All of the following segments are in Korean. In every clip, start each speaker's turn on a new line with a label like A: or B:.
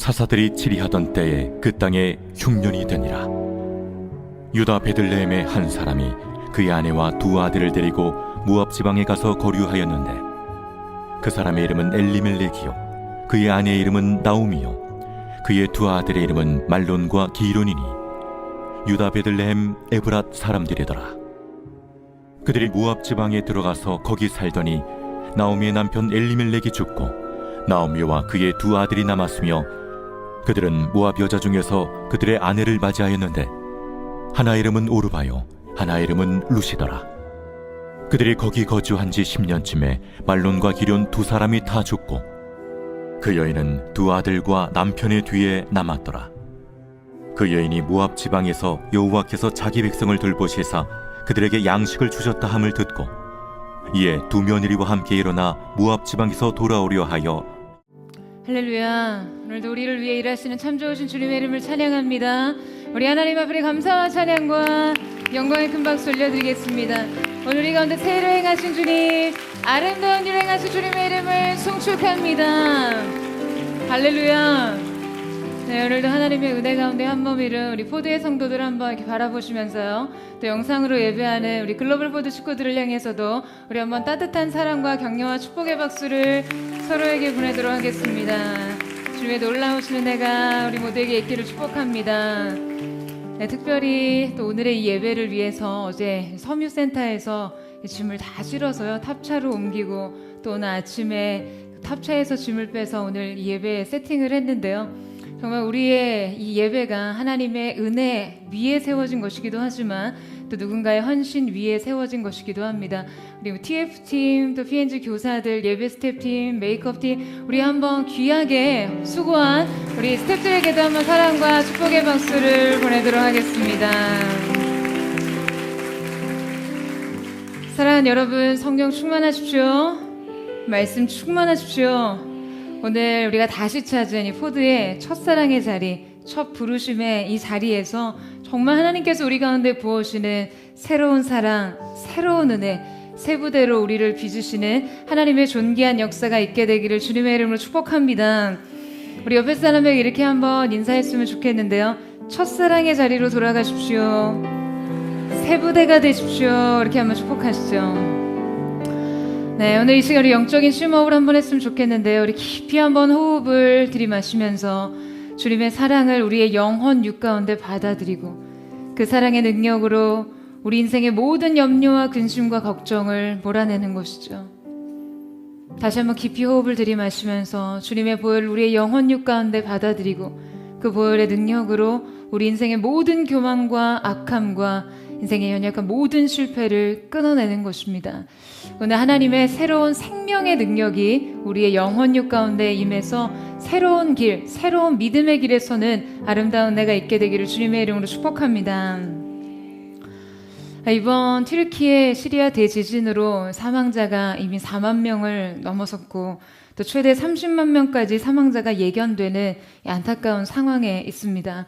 A: 사사들이 치리하던 때에 그 땅에 흉년이 되니라. 유다 베들레헴의 한 사람이 그의 아내와 두 아들을 데리고 모압 지방에 가서 거류하였는데, 그 사람의 이름은 엘리멜렉이요 그의 아내의 이름은 나오미요 그의 두 아들의 이름은 말론과 기론이니 유다 베들레헴 에브랏 사람들이더라. 그들이 모압 지방에 들어가서 거기 살더니 나오미의 남편 엘리멜렉이 죽고 나오미와 그의 두 아들이 남았으며, 그들은 모압 여자 중에서 그들의 아내를 맞이하였는데 하나 이름은 오르바요 하나 이름은 루시더라. 그들이 거기 거주한 지 10년쯤에 말론과 기론 두 사람이 다 죽고 그 여인은 두 아들과 남편의 뒤에 남았더라. 그 여인이 모압 지방에서 여호와께서 자기 백성을 돌보시사 그들에게 양식을 주셨다 함을 듣고 이에 두 며느리와 함께 일어나 모압 지방에서 돌아오려 하여.
B: 할렐루야. 오늘도 우리를 위해 일하시는 참 좋으신 주님의 이름을 찬양합니다. 우리 하나님 앞에 감사와 찬양과 영광의 큰 박수 올려드리겠습니다. 오늘 우리 가운데 새로 행하신 주님, 아름다운 일 행하신 주님의 이름을 송축합니다. 할렐루야. 네, 오늘도 하나님의 은혜 가운데 한 몸이른 우리 포드의 성도들 한번 이렇게 바라보시면서요, 또 영상으로 예배하는 우리 글로벌 포드 식구들을 향해서도 우리 한번 따뜻한 사랑과 격려와 축복의 박수를 서로에게 보내도록 하겠습니다. 주님의 놀라우신 은혜가 우리 모두에게 있기를 축복합니다. 네, 특별히 또 오늘의 이 예배를 위해서 어제 섬유센터에서 짐을 다 실어서요 탑차로 옮기고, 또 오늘 아침에 탑차에서 짐을 빼서 오늘 이 예배에 세팅을 했는데요, 정말 우리의 이 예배가 하나님의 은혜 위에 세워진 것이기도 하지만 또 누군가의 헌신 위에 세워진 것이기도 합니다. 그리고 TF팀, 또 PNG 교사들, 예배 스태프팀, 메이크업팀, 우리 한번 귀하게 수고한 우리 스태프들에게도 한번 사랑과 축복의 박수를 보내도록 하겠습니다. 사랑하는 여러분, 성경 충만하십시오. 말씀 충만하십시오. 오늘 우리가 다시 찾은 이 포드의 첫사랑의 자리, 첫 부르심의 이 자리에서 정말 하나님께서 우리 가운데 부어주시는 새로운 사랑, 새로운 은혜, 새 부대로 우리를 빚으시는 하나님의 존귀한 역사가 있게 되기를 주님의 이름으로 축복합니다. 우리 옆에 사람에게 이렇게 한번 인사했으면 좋겠는데요, 첫사랑의 자리로 돌아가십시오. 새 부대가 되십시오. 이렇게 한번 축복하시죠. 네, 오늘 이 시간 우리 영적인 심호흡을 한번 했으면 좋겠는데요, 우리 깊이 한번 호흡을 들이마시면서 주님의 사랑을 우리의 영혼 육 가운데 받아들이고 그 사랑의 능력으로 우리 인생의 모든 염려와 근심과 걱정을 몰아내는 것이죠. 다시 한번 깊이 호흡을 들이마시면서 주님의 보혈을 우리의 영혼 육 가운데 받아들이고 그 보혈의 능력으로 우리 인생의 모든 교만과 악함과 인생의 연약한 모든 실패를 끊어내는 것입니다. 오늘 하나님의 새로운 생명의 능력이 우리의 영혼육 가운데 임해서 새로운 길, 새로운 믿음의 길에 서는 아름다운 내가 있게 되기를 주님의 이름으로 축복합니다. 이번 튀르키예 시리아 대지진으로 사망자가 이미 4만 명을 넘어섰고 또 최대 30만 명까지 사망자가 예견되는 안타까운 상황에 있습니다.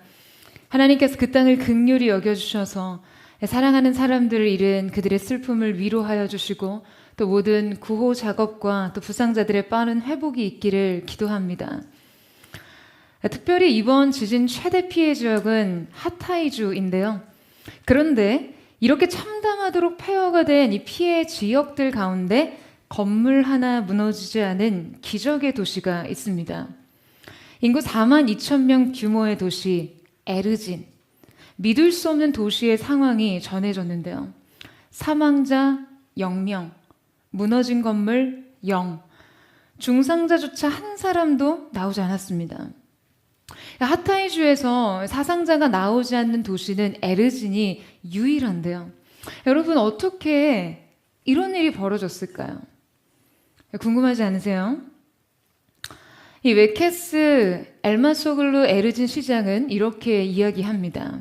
B: 하나님께서 그 땅을 긍휼히 여겨주셔서 사랑하는 사람들을 잃은 그들의 슬픔을 위로하여 주시고 또 모든 구호 작업과 또 부상자들의 빠른 회복이 있기를 기도합니다. 특별히 이번 지진 최대 피해 지역은 하타이주인데요. 그런데 이렇게 참담하도록 폐허가 된 이 피해 지역들 가운데 건물 하나 무너지지 않은 기적의 도시가 있습니다. 인구 4만 2천 명 규모의 도시 에르진. 믿을 수 없는 도시의 상황이 전해졌는데요. 사망자 0명, 무너진 건물 0, 중상자조차 한 사람도 나오지 않았습니다. 하타이주에서 사상자가 나오지 않는 도시는 에르진이 유일한데요. 여러분, 어떻게 이런 일이 벌어졌을까요? 궁금하지 않으세요? 이 웨케스 엘마소글루 에르진 시장은 이렇게 이야기합니다.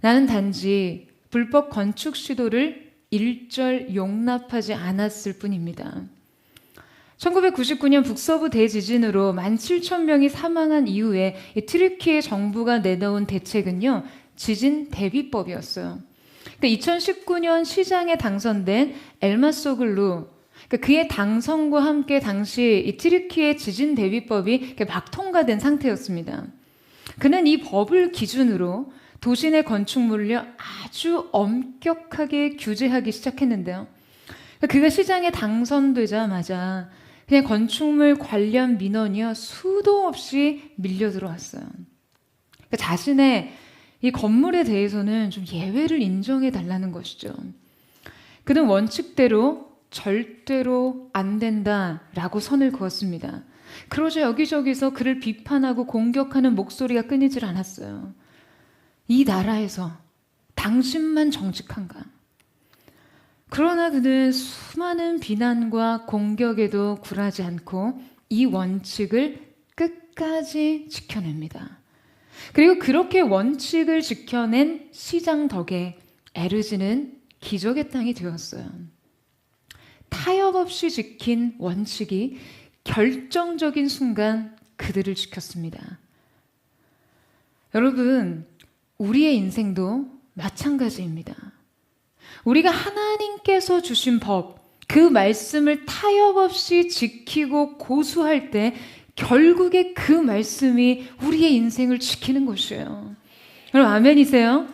B: 나는 단지 불법 건축 시도를 일절 용납하지 않았을 뿐입니다. 1999년 북서부 대지진으로 17,000명이 사망한 이후에 튀르키예 정부가 내놓은 대책은요, 지진 대비법이었어요. 2019년 시장에 당선된 엘마소글루, 그러니까 그의 당선과 함께 당시 이 튀르키예 지진 대비법이 막 통과된 상태였습니다. 그는 이 법을 기준으로 도시 내 건축물을 아주 엄격하게 규제하기 시작했는데요. 그가 시장에 당선되자마자 그냥 건축물 관련 민원이요 수도 없이 밀려 들어왔어요. 그러니까 자신의 이 건물에 대해서는 좀 예외를 인정해 달라는 것이죠. 그는 원칙대로 절대로 안 된다라고 선을 그었습니다. 그러자 여기저기서 그를 비판하고 공격하는 목소리가 끊이질 않았어요. 이 나라에서 당신만 정직한가? 그러나 그는 수많은 비난과 공격에도 굴하지 않고 이 원칙을 끝까지 지켜냅니다. 그리고 그렇게 원칙을 지켜낸 시장 덕에 에르지는 기적의 땅이 되었어요. 타협 없이 지킨 원칙이 결정적인 순간 그들을 지켰습니다. 여러분, 우리의 인생도 마찬가지입니다. 우리가 하나님께서 주신 법, 그 말씀을 타협 없이 지키고 고수할 때 결국에 그 말씀이 우리의 인생을 지키는 것이에요. 여러분 아멘이세요?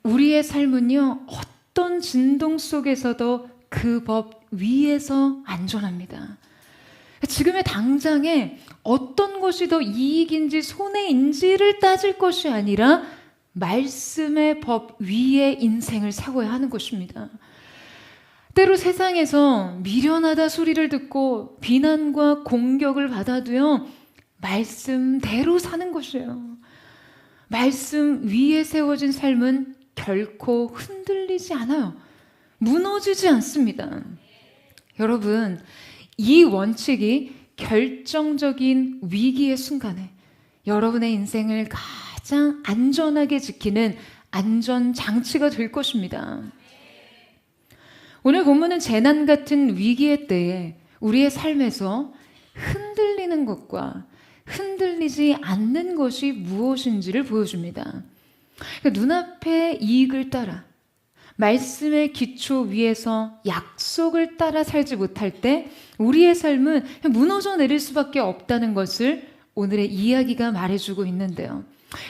B: 우리의 삶은요 어떤 진동 속에서도 그 법 위에서 안전합니다. 지금의 당장에 어떤 것이 더 이익인지 손해인지를 따질 것이 아니라 말씀의 법 위에 인생을 세워야 하는 것입니다. 때로 세상에서 미련하다 소리를 듣고 비난과 공격을 받아도요 말씀대로 사는 것이에요. 말씀 위에 세워진 삶은 결코 흔들리지 않아요. 무너지지 않습니다. 여러분, 이 원칙이 결정적인 위기의 순간에 여러분의 인생을 가장 안전하게 지키는 안전장치가 될 것입니다. 오늘 본문은 재난 같은 위기의 때에 우리의 삶에서 흔들리는 것과 흔들리지 않는 것이 무엇인지를 보여줍니다. 눈앞의 이익을 따라 말씀의 기초 위에서 약속을 따라 살지 못할 때 우리의 삶은 무너져 내릴 수밖에 없다는 것을 오늘의 이야기가 말해주고 있는데요.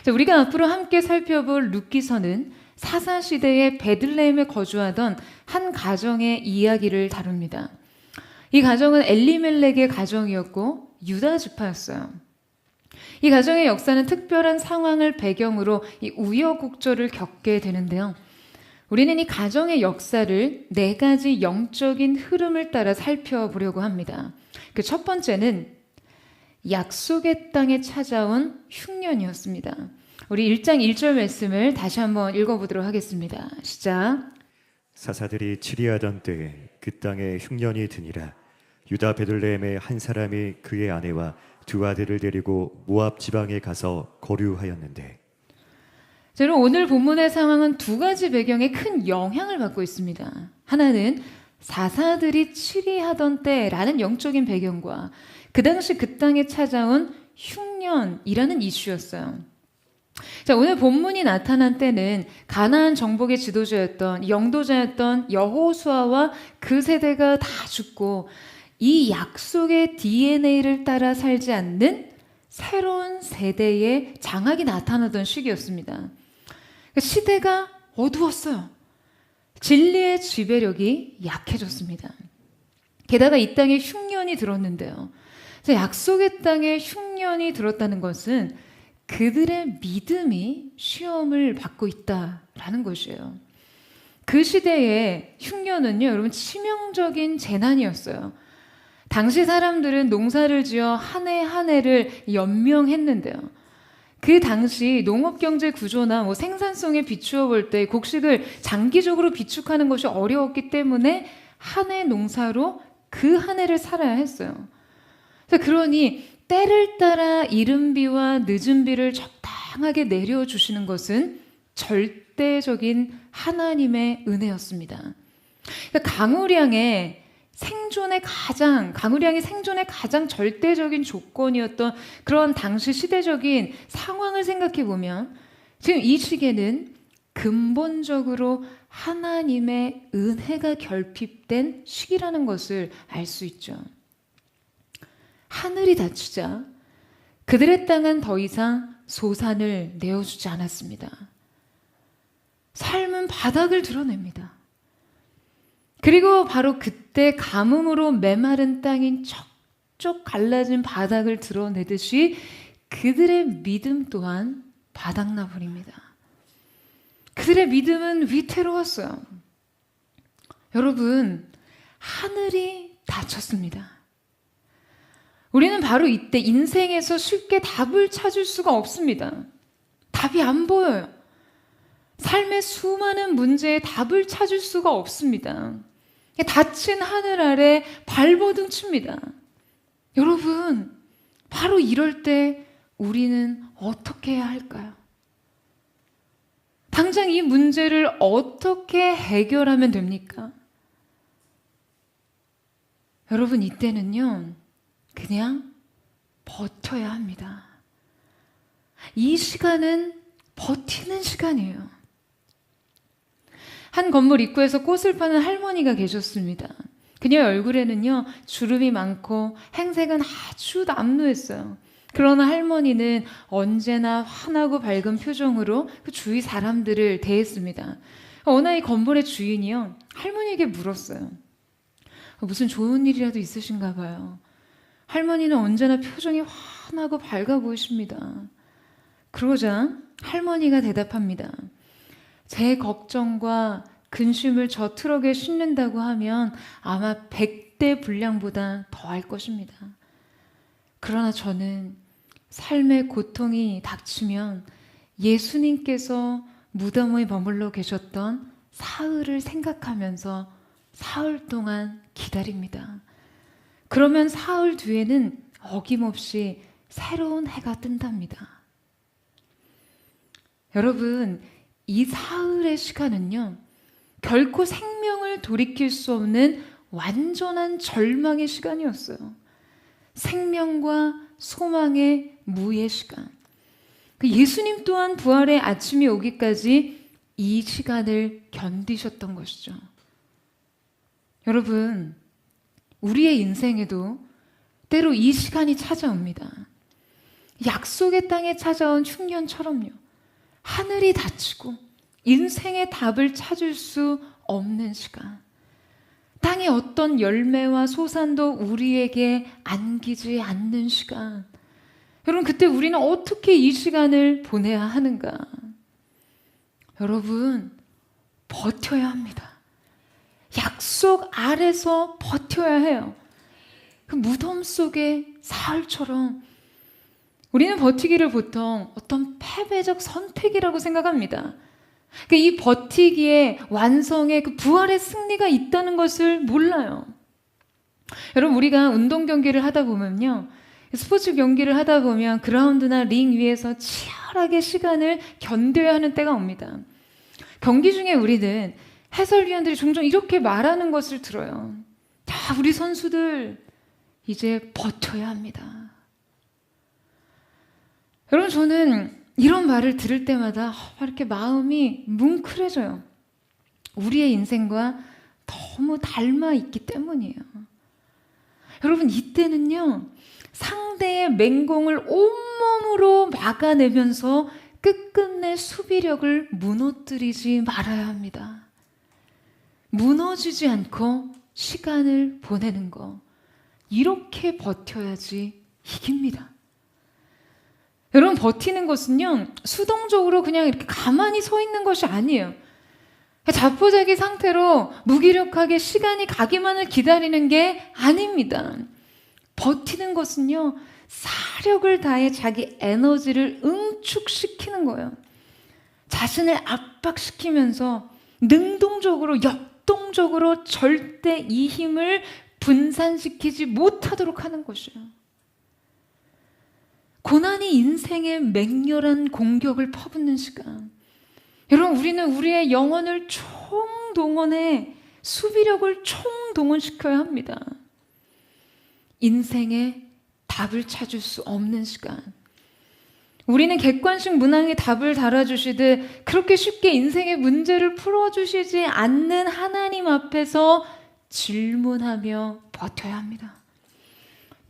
B: 우리가 앞으로 함께 살펴볼 룻기서는 사사시대의 베들레헴에 거주하던 한 가정의 이야기를 다룹니다. 이 가정은 엘리멜렉의 가정이었고 유다 지파였어요. 이 가정의 역사는 특별한 상황을 배경으로 이 우여곡절을 겪게 되는데요. 우리는 이 가정의 역사를 4가지 영적인 흐름을 따라 살펴보려고 합니다. 그 첫 번째는 약속의 땅에 찾아온 흉년이었습니다. 우리 1장 1절 말씀을 다시 한번 읽어보도록 하겠습니다. 시작.
C: 사사들이 치리하던 때에 그 땅에 흉년이 드니라. 유다 베들레헴의 한 사람이 그의 아내와 2 아들을 데리고 모압 지방에 가서 거류하였는데.
B: 여러분, 오늘 본문의 상황은 2가지 배경에 큰 영향을 받고 있습니다. 하나는 사사들이 치리하던 때라는 영적인 배경과 그 당시 그 땅에 찾아온 흉년이라는 이슈였어요. 자, 오늘 본문이 나타난 때는 가나안 정복의 지도자였던 영도자였던 여호수아와 그 세대가 다 죽고 이 약속의 DNA를 따라 살지 않는 새로운 세대의 장악이 나타나던 시기였습니다. 시대가 어두웠어요. 진리의 지배력이 약해졌습니다. 게다가 이 땅에 흉년이 들었는데요. 약속의 땅에 흉년이 들었다는 것은 그들의 믿음이 시험을 받고 있다라는 것이에요. 그 시대의 흉년은요, 여러분 치명적인 재난이었어요. 당시 사람들은 농사를 지어 한 해 한 해를 연명했는데요. 그 당시 농업경제 구조나 생산성에 비추어 볼 때 곡식을 장기적으로 비축하는 것이 어려웠기 때문에 한 해 농사로 그 한 해를 살아야 했어요. 그러니 때를 따라 이른 비와 늦은 비를 적당하게 내려주시는 것은 절대적인 하나님의 은혜였습니다. 강우량이 생존의 가장 절대적인 조건이었던 그런 당시 시대적인 상황을 생각해 보면 지금 이 시기에는 근본적으로 하나님의 은혜가 결핍된 시기라는 것을 알 수 있죠. 하늘이 닫히자 그들의 땅은 더 이상 소산을 내어주지 않았습니다. 삶은 바닥을 드러냅니다. 그리고 바로 그때 가뭄으로 메마른 땅인 쩍쩍 갈라진 바닥을 드러내듯이 그들의 믿음 또한 바닥나 버립니다. 그들의 믿음은 위태로웠어요. 여러분, 하늘이 닫혔습니다. 우리는 바로 이때 인생에서 쉽게 답을 찾을 수가 없습니다. 답이 안 보여요. 삶의 수많은 문제에 답을 찾을 수가 없습니다. 닫힌 하늘 아래 발버둥 칩니다. 여러분, 바로 이럴 때 우리는 어떻게 해야 할까요? 당장 이 문제를 어떻게 해결하면 됩니까? 여러분, 이때는요, 그냥 버텨야 합니다. 이 시간은 버티는 시간이에요. 한 건물 입구에서 꽃을 파는 할머니가 계셨습니다. 그녀의 얼굴에는요, 주름이 많고 행색은 아주 남루했어요. 그러나 할머니는 언제나 환하고 밝은 표정으로 그 주위 사람들을 대했습니다. 어느 날 이 건물의 주인이요, 할머니에게 물었어요. 무슨 좋은 일이라도 있으신가 봐요. 할머니는 언제나 표정이 환하고 밝아 보이십니다. 그러자 할머니가 대답합니다. 제 걱정과 근심을 저 트럭에 싣는다고 하면 아마 100대 분량보다 더할 것입니다. 그러나 저는 삶의 고통이 닥치면 예수님께서 무덤에 머물러 계셨던 사흘을 생각하면서 사흘 동안 기다립니다. 그러면 사흘 뒤에는 어김없이 새로운 해가 뜬답니다. 여러분, 이 사흘의 시간은요, 결코 생명을 돌이킬 수 없는 완전한 절망의 시간이었어요. 생명과 소망의 무의 시간. 예수님 또한 부활의 아침이 오기까지 이 시간을 견디셨던 것이죠. 여러분, 우리의 인생에도 때로 이 시간이 찾아옵니다. 약속의 땅에 찾아온 흉년처럼요. 하늘이 닫히고 인생의 답을 찾을 수 없는 시간. 땅의 어떤 열매와 소산도 우리에게 안기지 않는 시간. 여러분, 그때 우리는 어떻게 이 시간을 보내야 하는가? 여러분, 버텨야 합니다. 약속 아래서 버텨야 해요. 그 무덤 속의 사흘처럼 우리는 버티기를 보통 어떤 패배적 선택이라고 생각합니다. 이 버티기에 완성의 그 부활의 승리가 있다는 것을 몰라요. 여러분, 우리가 운동 경기를 하다 보면요, 스포츠 경기를 하다 보면 그라운드나 링 위에서 치열하게 시간을 견뎌야 하는 때가 옵니다. 경기 중에 우리는 해설위원들이 종종 이렇게 말하는 것을 들어요. 자, 우리 선수들 이제 버텨야 합니다. 여러분, 저는 이런 말을 들을 때마다 이렇게 마음이 뭉클해져요. 우리의 인생과 너무 닮아 있기 때문이에요. 여러분, 이때는요, 상대의 맹공을 온몸으로 막아내면서 끝끝내 수비력을 무너뜨리지 말아야 합니다. 무너지지 않고 시간을 보내는 거, 이렇게 버텨야지 이깁니다. 여러분, 버티는 것은요, 수동적으로 그냥 이렇게 가만히 서 있는 것이 아니에요. 자포자기 상태로 무기력하게 시간이 가기만을 기다리는 게 아닙니다. 버티는 것은요, 사력을 다해 자기 에너지를 응축시키는 거예요. 자신을 압박시키면서 능동적으로, 역동적으로 절대 이 힘을 분산시키지 못하도록 하는 것이에요. 고난이 인생의 맹렬한 공격을 퍼붓는 시간. 여러분, 우리는 우리의 영혼을 총동원해 수비력을 총동원시켜야 합니다. 인생의 답을 찾을 수 없는 시간. 우리는 객관식 문항에 답을 달아주시듯 그렇게 쉽게 인생의 문제를 풀어주시지 않는 하나님 앞에서 질문하며 버텨야 합니다.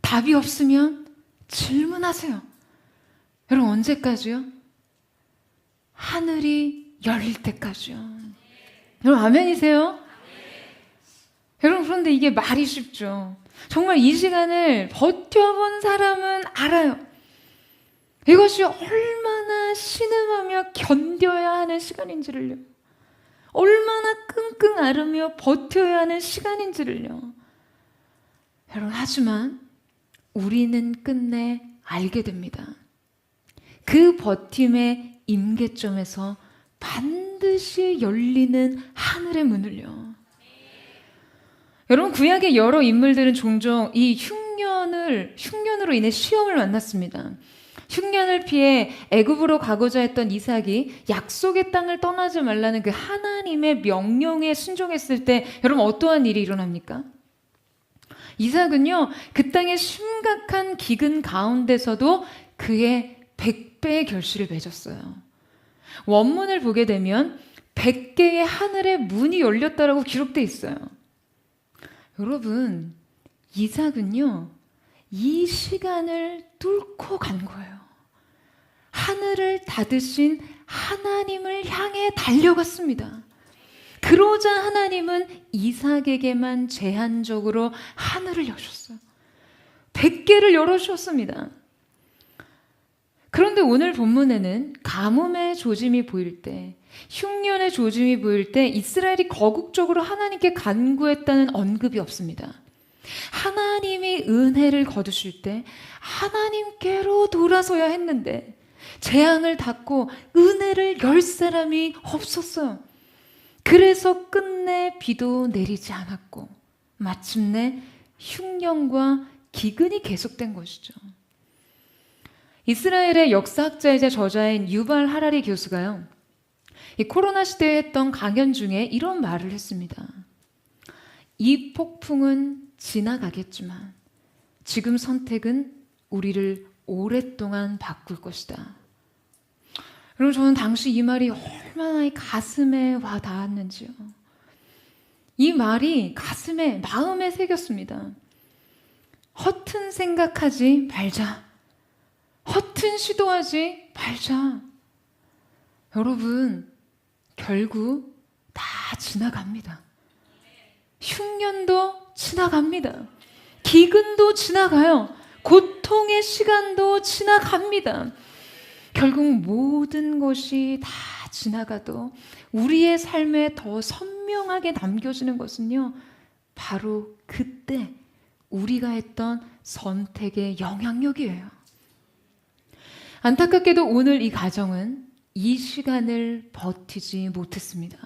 B: 답이 없으면 질문하세요. 여러분, 언제까지요? 하늘이 열릴 때까지요. 여러분, 아멘이세요? 여러분, 그런데 이게 말이 쉽죠. 정말 이 시간을 버텨본 사람은 알아요. 이것이 얼마나 신음하며 견뎌야 하는 시간인지를요. 얼마나 끙끙 앓으며 버텨야 하는 시간인지를요. 여러분, 하지만 우리는 끝내 알게 됩니다. 그 버팀의 임계점에서 반드시 열리는 하늘의 문을요. 여러분, 구약의 여러 인물들은 종종 이 흉년으로 인해 시험을 만났습니다. 흉년을 피해 애굽으로 가고자 했던 이삭이 약속의 땅을 떠나지 말라는 그 하나님의 명령에 순종했을 때 여러분, 어떠한 일이 일어납니까? 이삭은요, 그 땅의 심각한 기근 가운데서도 그의 100배의 결실을 맺었어요. 원문을 보게 되면 100개의 하늘의 문이 열렸다라고 기록되어 있어요. 여러분, 이삭은요, 이 시간을 뚫고 간 거예요. 하늘을 닫으신 하나님을 향해 달려갔습니다. 그러자 하나님은 이삭에게만 제한적으로 하늘을 여셨어요. 100개를 열어주셨습니다. 그런데 오늘 본문에는 가뭄의 조짐이 보일 때, 흉년의 조짐이 보일 때 이스라엘이 거국적으로 하나님께 간구했다는 언급이 없습니다. 하나님이 은혜를 거두실 때 하나님께로 돌아서야 했는데 재앙을 닫고 은혜를 열 사람이 없었어요. 그래서 끝내 비도 내리지 않았고 마침내 흉년과 기근이 계속된 것이죠. 이스라엘의 역사학자이자 저자인 유발 하라리 교수가요, 이 코로나 시대에 했던 강연 중에 이런 말을 했습니다. 이 폭풍은 지나가겠지만 지금 선택은 우리를 오랫동안 바꿀 것이다. 여러분, 저는 당시 이 말이 얼마나 가슴에 와 닿았는지요. 이 말이 가슴에, 마음에 새겼습니다. 허튼 생각하지 말자. 허튼 시도하지 말자. 여러분, 결국 다 지나갑니다. 흉년도 지나갑니다. 기근도 지나가요. 고통의 시간도 지나갑니다. 결국 모든 것이 다 지나가도 우리의 삶에 더 선명하게 남겨지는 것은요, 바로 그때 우리가 했던 선택의 영향력이에요. 안타깝게도 오늘 이 가정은 이 시간을 버티지 못했습니다.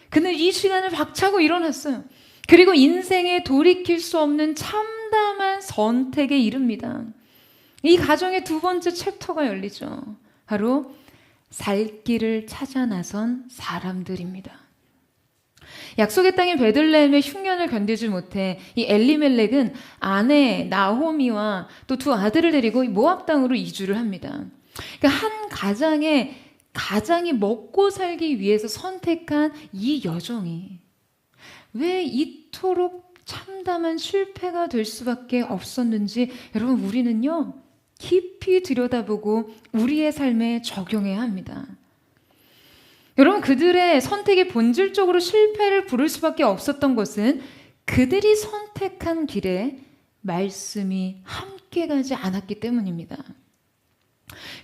B: 그는 이 시간을 박차고 일어났어요. 그리고 인생에 돌이킬 수 없는 참담한 선택에 이릅니다. 이 가정의 두 번째 챕터가 열리죠. 바로 살 길을 찾아 나선 사람들입니다. 약속의 땅인 베들레헴의 흉년을 견디지 못해 이 엘리멜렉은 아내 나호미와 또 두 아들을 데리고 모압 땅으로 이주를 합니다. 그러니까 한 가장이 먹고 살기 위해서 선택한 이 여정이 왜 이토록 참담한 실패가 될 수밖에 없었는지 여러분, 우리는요, 깊이 들여다보고 우리의 삶에 적용해야 합니다. 여러분, 그들의 선택이 본질적으로 실패를 부를 수밖에 없었던 것은 그들이 선택한 길에 말씀이 함께 가지 않았기 때문입니다.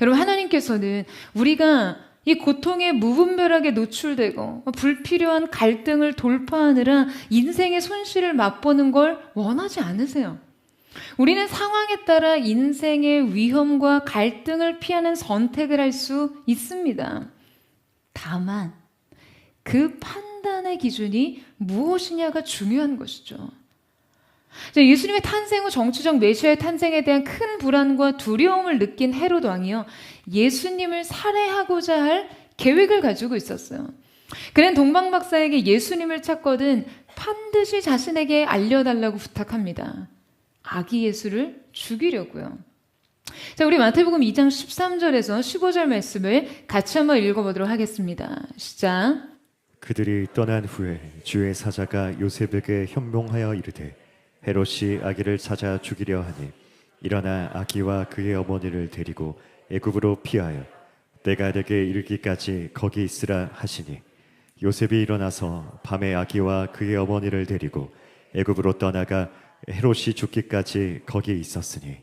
B: 여러분, 하나님께서는 우리가 이 고통에 무분별하게 노출되고 불필요한 갈등을 돌파하느라 인생의 손실을 맛보는 걸 원하지 않으세요. 우리는 상황에 따라 인생의 위험과 갈등을 피하는 선택을 할 수 있습니다. 다만 그 판단의 기준이 무엇이냐가 중요한 것이죠. 예수님의 탄생 후 정치적 메시아의 탄생에 대한 큰 불안과 두려움을 느낀 헤롯 왕이요, 예수님을 살해하고자 할 계획을 가지고 있었어요. 그는 동방 박사에게 예수님을 찾거든 반드시 자신에게 알려달라고 부탁합니다. 아기 예수를 죽이려고요. 자, 우리 마태복음 2장 13절에서 15절 말씀을 같이 한번 읽어보도록 하겠습니다. 시작.
C: 그들이 떠난 후에 주의 사자가 요셉에게 현몽하여 이르되 헤롯이 아기를 찾아 죽이려 하니 일어나 아기와 그의 어머니를 데리고 애굽으로 피하여 때가 되게 이르기까지 거기 있으라 하시니 요셉이 일어나서 밤에 아기와 그의 어머니를 데리고 애굽으로 떠나가 헤롯이 죽기까지 거기 있었으니.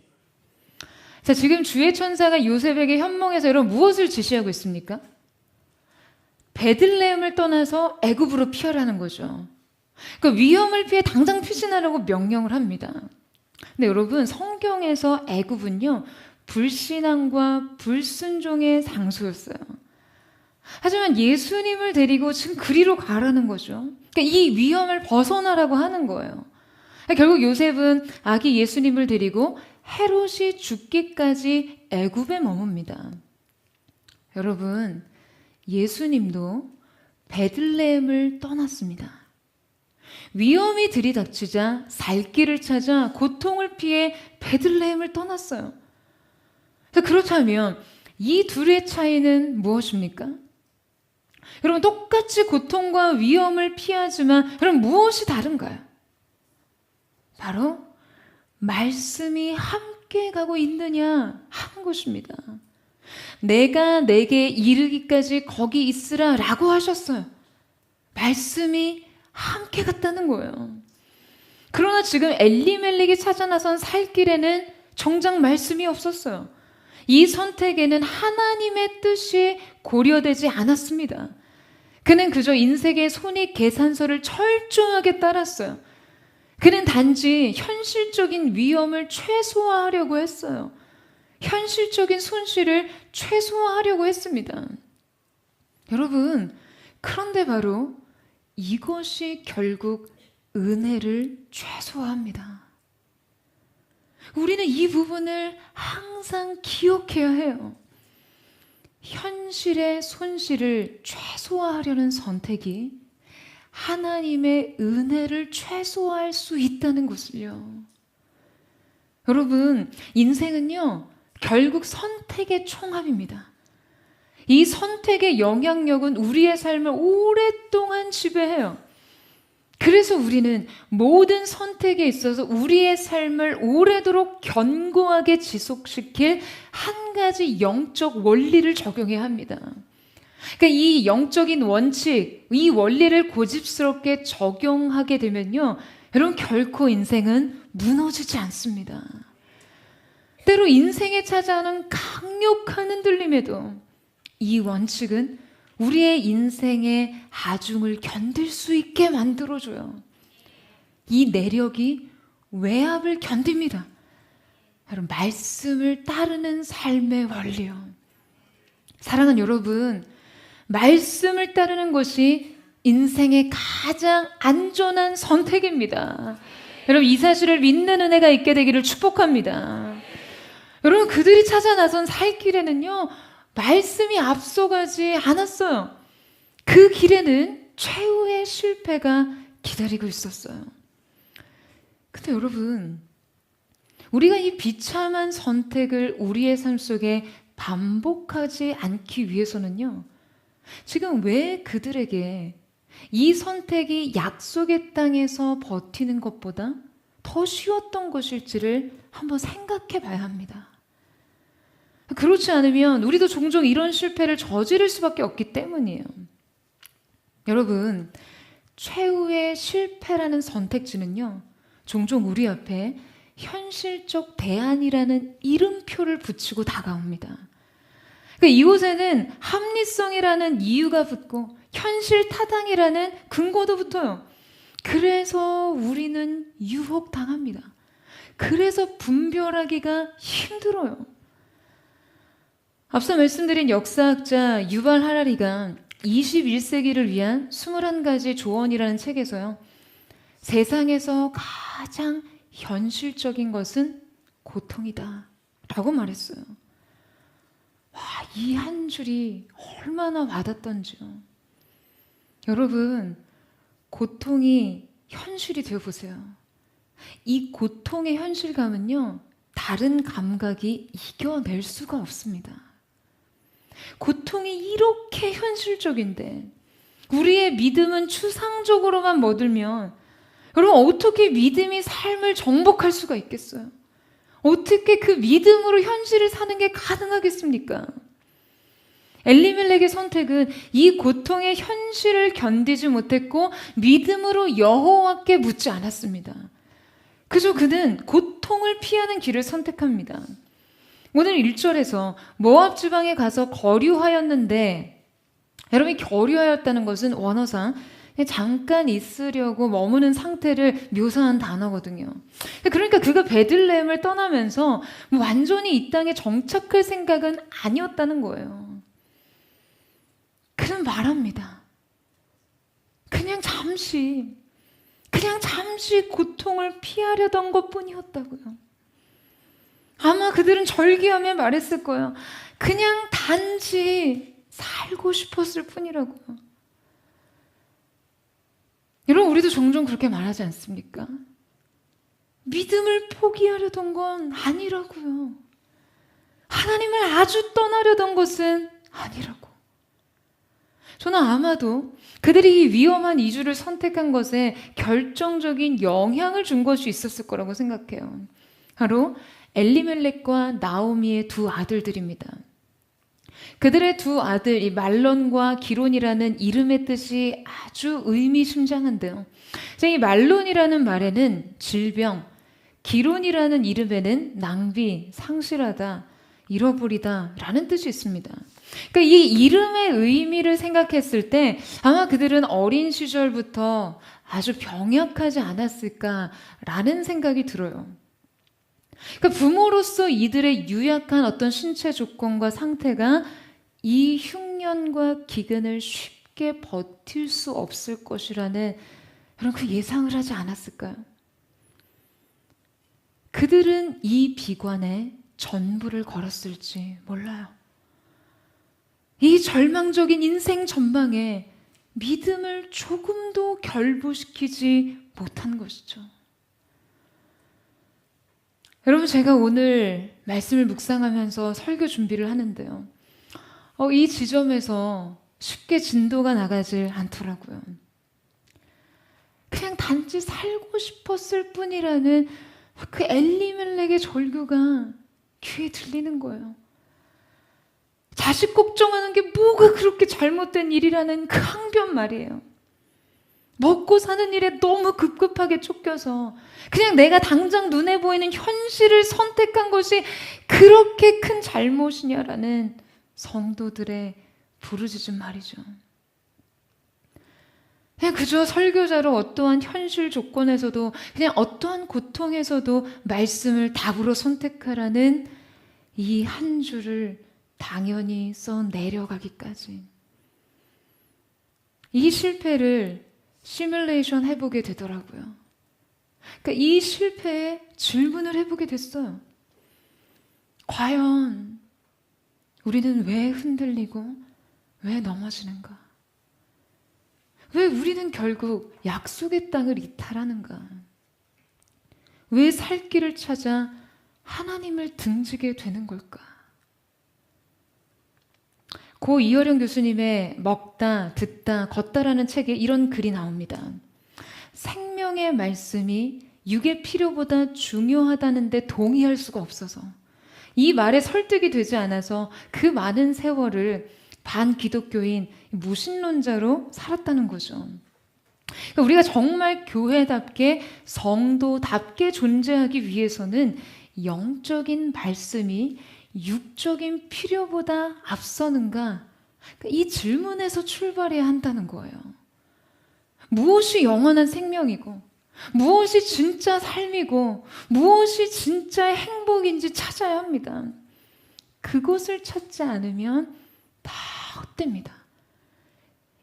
B: 자, 지금 주의 천사가 요셉에게 현몽해서 여러분 무엇을 지시하고 있습니까? 베들레헴을 떠나서 애굽으로 피하라는 거죠. 그 위험을 피해 당장 피신하라고 명령을 합니다. 근데 여러분, 성경에서 애굽은요, 불신앙과 불순종의 장소였어요. 하지만 예수님을 데리고 지금 그리로 가라는 거죠. 그러니까 이 위험을 벗어나라고 하는 거예요. 결국 요셉은 아기 예수님을 데리고 헤롯이 죽기까지 애굽에 머뭅니다. 여러분, 예수님도 베들레헴을 떠났습니다. 위험이 들이닥치자 살 길을 찾아 고통을 피해 베들레헴을 떠났어요. 그렇다면 이 둘의 차이는 무엇입니까? 여러분, 똑같이 고통과 위험을 피하지만 여러분 무엇이 다른가요? 바로 말씀이 함께 가고 있느냐 하는 것입니다. 내가 내게 이르기까지 거기 있으라 라고 하셨어요. 말씀이 함께 갔다는 거예요. 그러나 지금 엘리멜렉이 찾아 나선 살 길에는 정작 말씀이 없었어요. 이 선택에는 하나님의 뜻이 고려되지 않았습니다. 그는 그저 인생의 손익계산서를 철저하게 따랐어요. 그는 단지 현실적인 위험을 최소화하려고 했어요. 현실적인 손실을 최소화하려고 했습니다. 여러분, 그런데 바로 이것이 결국 은혜를 최소화합니다. 우리는 이 부분을 항상 기억해야 해요. 현실의 손실을 최소화하려는 선택이 하나님의 은혜를 최소화할 수 있다는 것을요. 여러분, 인생은요, 결국 선택의 총합입니다. 이 선택의 영향력은 우리의 삶을 오랫동안 지배해요. 그래서 우리는 모든 선택에 있어서 우리의 삶을 오래도록 견고하게 지속시킬 한 가지 영적 원리를 적용해야 합니다. 그러니까 이 영적인 원칙, 이 원리를 고집스럽게 적용하게 되면요, 여러분 결코 인생은 무너지지 않습니다. 때로 인생에 찾아오는 강력한 흔들림에도 이 원칙은 우리의 인생의 하중을 견딜 수 있게 만들어줘요. 이 내력이 외압을 견딥니다. 여러분, 말씀을 따르는 삶의 원리요. 사랑하는 여러분, 말씀을 따르는 것이 인생의 가장 안전한 선택입니다. 여러분, 이 사실을 믿는 은혜가 있게 되기를 축복합니다. 여러분, 그들이 찾아 나선 살 길에는요, 말씀이 앞서가지 않았어요. 그 길에는 최후의 실패가 기다리고 있었어요. 근데 여러분, 우리가 이 비참한 선택을 우리의 삶 속에 반복하지 않기 위해서는요, 지금 왜 그들에게 이 선택이 약속의 땅에서 버티는 것보다 더 쉬웠던 것일지를 한번 생각해 봐야 합니다. 그렇지 않으면 우리도 종종 이런 실패를 저지를 수밖에 없기 때문이에요. 여러분, 최후의 실패라는 선택지는요, 종종 우리 앞에 현실적 대안이라는 이름표를 붙이고 다가옵니다. 그러니까 이곳에는 합리성이라는 이유가 붙고 현실 타당이라는 근거도 붙어요. 그래서 우리는 유혹당합니다. 그래서 분별하기가 힘들어요. 앞서 말씀드린 역사학자 유발 하라리가 21세기를 위한 21가지 조언이라는 책에서요, 세상에서 가장 현실적인 것은 고통이다 라고 말했어요. 와, 이 한 줄이 얼마나 와닿던지요. 여러분, 고통이 현실이 되어보세요. 이 고통의 현실감은요, 다른 감각이 이겨낼 수가 없습니다. 고통이 이렇게 현실적인데 우리의 믿음은 추상적으로만 머들면 여러분 어떻게 믿음이 삶을 정복할 수가 있겠어요? 어떻게 그 믿음으로 현실을 사는 게 가능하겠습니까? 엘리멜렉의 선택은 이 고통의 현실을 견디지 못했고 믿음으로 여호와께 묻지 않았습니다. 그저 그는 고통을 피하는 길을 선택합니다. 오늘 1절에서 모압 지방에 가서 거류하였는데, 여러분이 거류하였다는 것은 원어상 잠깐 있으려고 머무는 상태를 묘사한 단어거든요. 그러니까 그가 베들레헴을 떠나면서 완전히 이 땅에 정착할 생각은 아니었다는 거예요. 그는 말합니다. 그냥 잠시 고통을 피하려던 것뿐이었다고요. 아마 그들은 절기하며 말했을 거예요. 그냥 단지 살고 싶었을 뿐이라고요. 여러분, 우리도 종종 그렇게 말하지 않습니까? 믿음을 포기하려던 건 아니라고요. 하나님을 아주 떠나려던 것은 아니라고. 저는 아마도 그들이 이 위험한 이주를 선택한 것에 결정적인 영향을 준 것이 있었을 거라고 생각해요. 바로 엘리멜렉과 나오미의 두 아들들입니다. 그들의 두 아들, 이 말론과 기론이라는 이름의 뜻이 아주 의미심장한데요. 이 말론이라는 말에는 질병, 기론이라는 이름에는 낭비, 상실하다, 잃어버리다 라는 뜻이 있습니다. 그러니까 이 이름의 의미를 생각했을 때 아마 그들은 어린 시절부터 아주 병약하지 않았을까라는 생각이 들어요. 그러니까 부모로서 이들의 유약한 어떤 신체 조건과 상태가 이 흉년과 기근을 쉽게 버틸 수 없을 것이라는 그런 그 예상을 하지 않았을까요? 그들은 이 비관에 전부를 걸었을지 몰라요. 이 절망적인 인생 전망에 믿음을 조금도 결부시키지 못한 것이죠. 여러분, 제가 오늘 말씀을 묵상하면서 설교 준비를 하는데요. 이 지점에서 쉽게 진도가 나가질 않더라고요. 그냥 단지 살고 싶었을 뿐이라는 그 엘리멜렉의 절규가 귀에 들리는 거예요. 자식 걱정하는 게 뭐가 그렇게 잘못된 일이라는 그 항변 말이에요. 먹고 사는 일에 너무 급급하게 쫓겨서 그냥 내가 당장 눈에 보이는 현실을 선택한 것이 그렇게 큰 잘못이냐라는 성도들의 부르짖음 말이죠. 그냥 그저 설교자로 어떠한 현실 조건에서도 그냥 어떠한 고통에서도 말씀을 답으로 선택하라는 이 한 줄을 당연히 써 내려가기까지. 이 실패를 시뮬레이션 해보게 되더라고요. 그러니까 이 실패에 질문을 해보게 됐어요. 과연 우리는 왜 흔들리고 왜 넘어지는가? 왜 우리는 결국 약속의 땅을 이탈하는가? 왜 살 길을 찾아 하나님을 등지게 되는 걸까? 고 이어령 교수님의 먹다, 듣다, 걷다라는 책에 이런 글이 나옵니다. 생명의 말씀이 육의 필요보다 중요하다는데 동의할 수가 없어서 이 말에 설득이 되지 않아서 그 많은 세월을 반기독교인 무신론자로 살았다는 거죠. 그러니까 우리가 정말 교회답게 성도답게 존재하기 위해서는 영적인 말씀이 육적인 필요보다 앞서는가? 이 질문에서 출발해야 한다는 거예요. 무엇이 영원한 생명이고 무엇이 진짜 삶이고 무엇이 진짜의 행복인지 찾아야 합니다. 그것을 찾지 않으면 다 헛됩니다.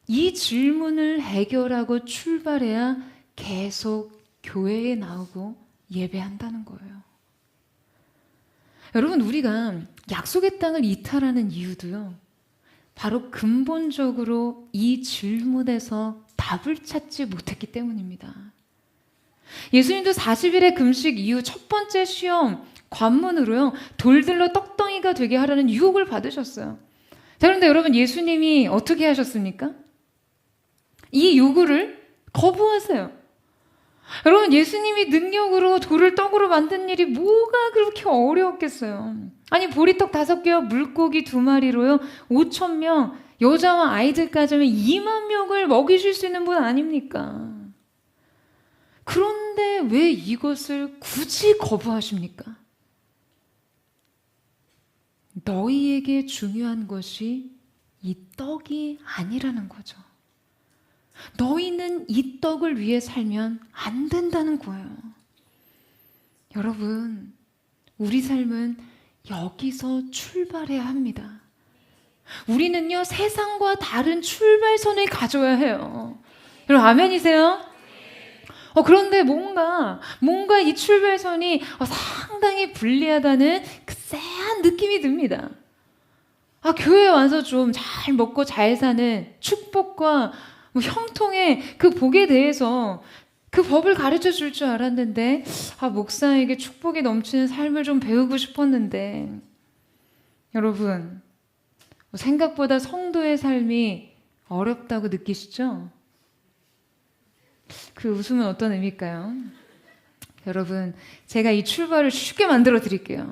B: 이 질문을 해결하고 출발해야 계속 교회에 나오고 예배한다는 거예요. 여러분, 우리가 약속의 땅을 이탈하는 이유도요, 바로 근본적으로 이 질문에서 답을 찾지 못했기 때문입니다. 예수님도 40일의 금식 이후 첫 번째 시험 관문으로요, 돌들로 떡덩이가 되게 하라는 유혹을 받으셨어요. 자, 그런데 여러분, 예수님이 어떻게 하셨습니까? 이 요구를 거부하세요. 여러분, 예수님이 능력으로 돌을 떡으로 만든 일이 뭐가 그렇게 어려웠겠어요? 아니, 보리떡 5개와 물고기 2마리로요 5,000명, 여자와 아이들까지 하면 2만 명을 먹이실 수 있는 분 아닙니까? 그런데 왜 이것을 굳이 거부하십니까? 너희에게 중요한 것이 이 떡이 아니라는 거죠. 너희는 이 떡을 위해 살면 안 된다는 거예요. 여러분, 우리 삶은 여기서 출발해야 합니다. 우리는요, 세상과 다른 출발선을 가져야 해요. 여러분, 아멘이세요? 그런데 뭔가 이 출발선이 상당히 불리하다는 그 쎄한 느낌이 듭니다. 교회에 와서 좀 잘 먹고 잘 사는 축복과 형통의 그 복에 대해서 그 법을 가르쳐 줄 줄 알았는데, 목사에게 축복이 넘치는 삶을 좀 배우고 싶었는데, 여러분, 생각보다 성도의 삶이 어렵다고 느끼시죠? 그 웃음은 어떤 의미일까요? 여러분, 제가 이 출발을 쉽게 만들어 드릴게요.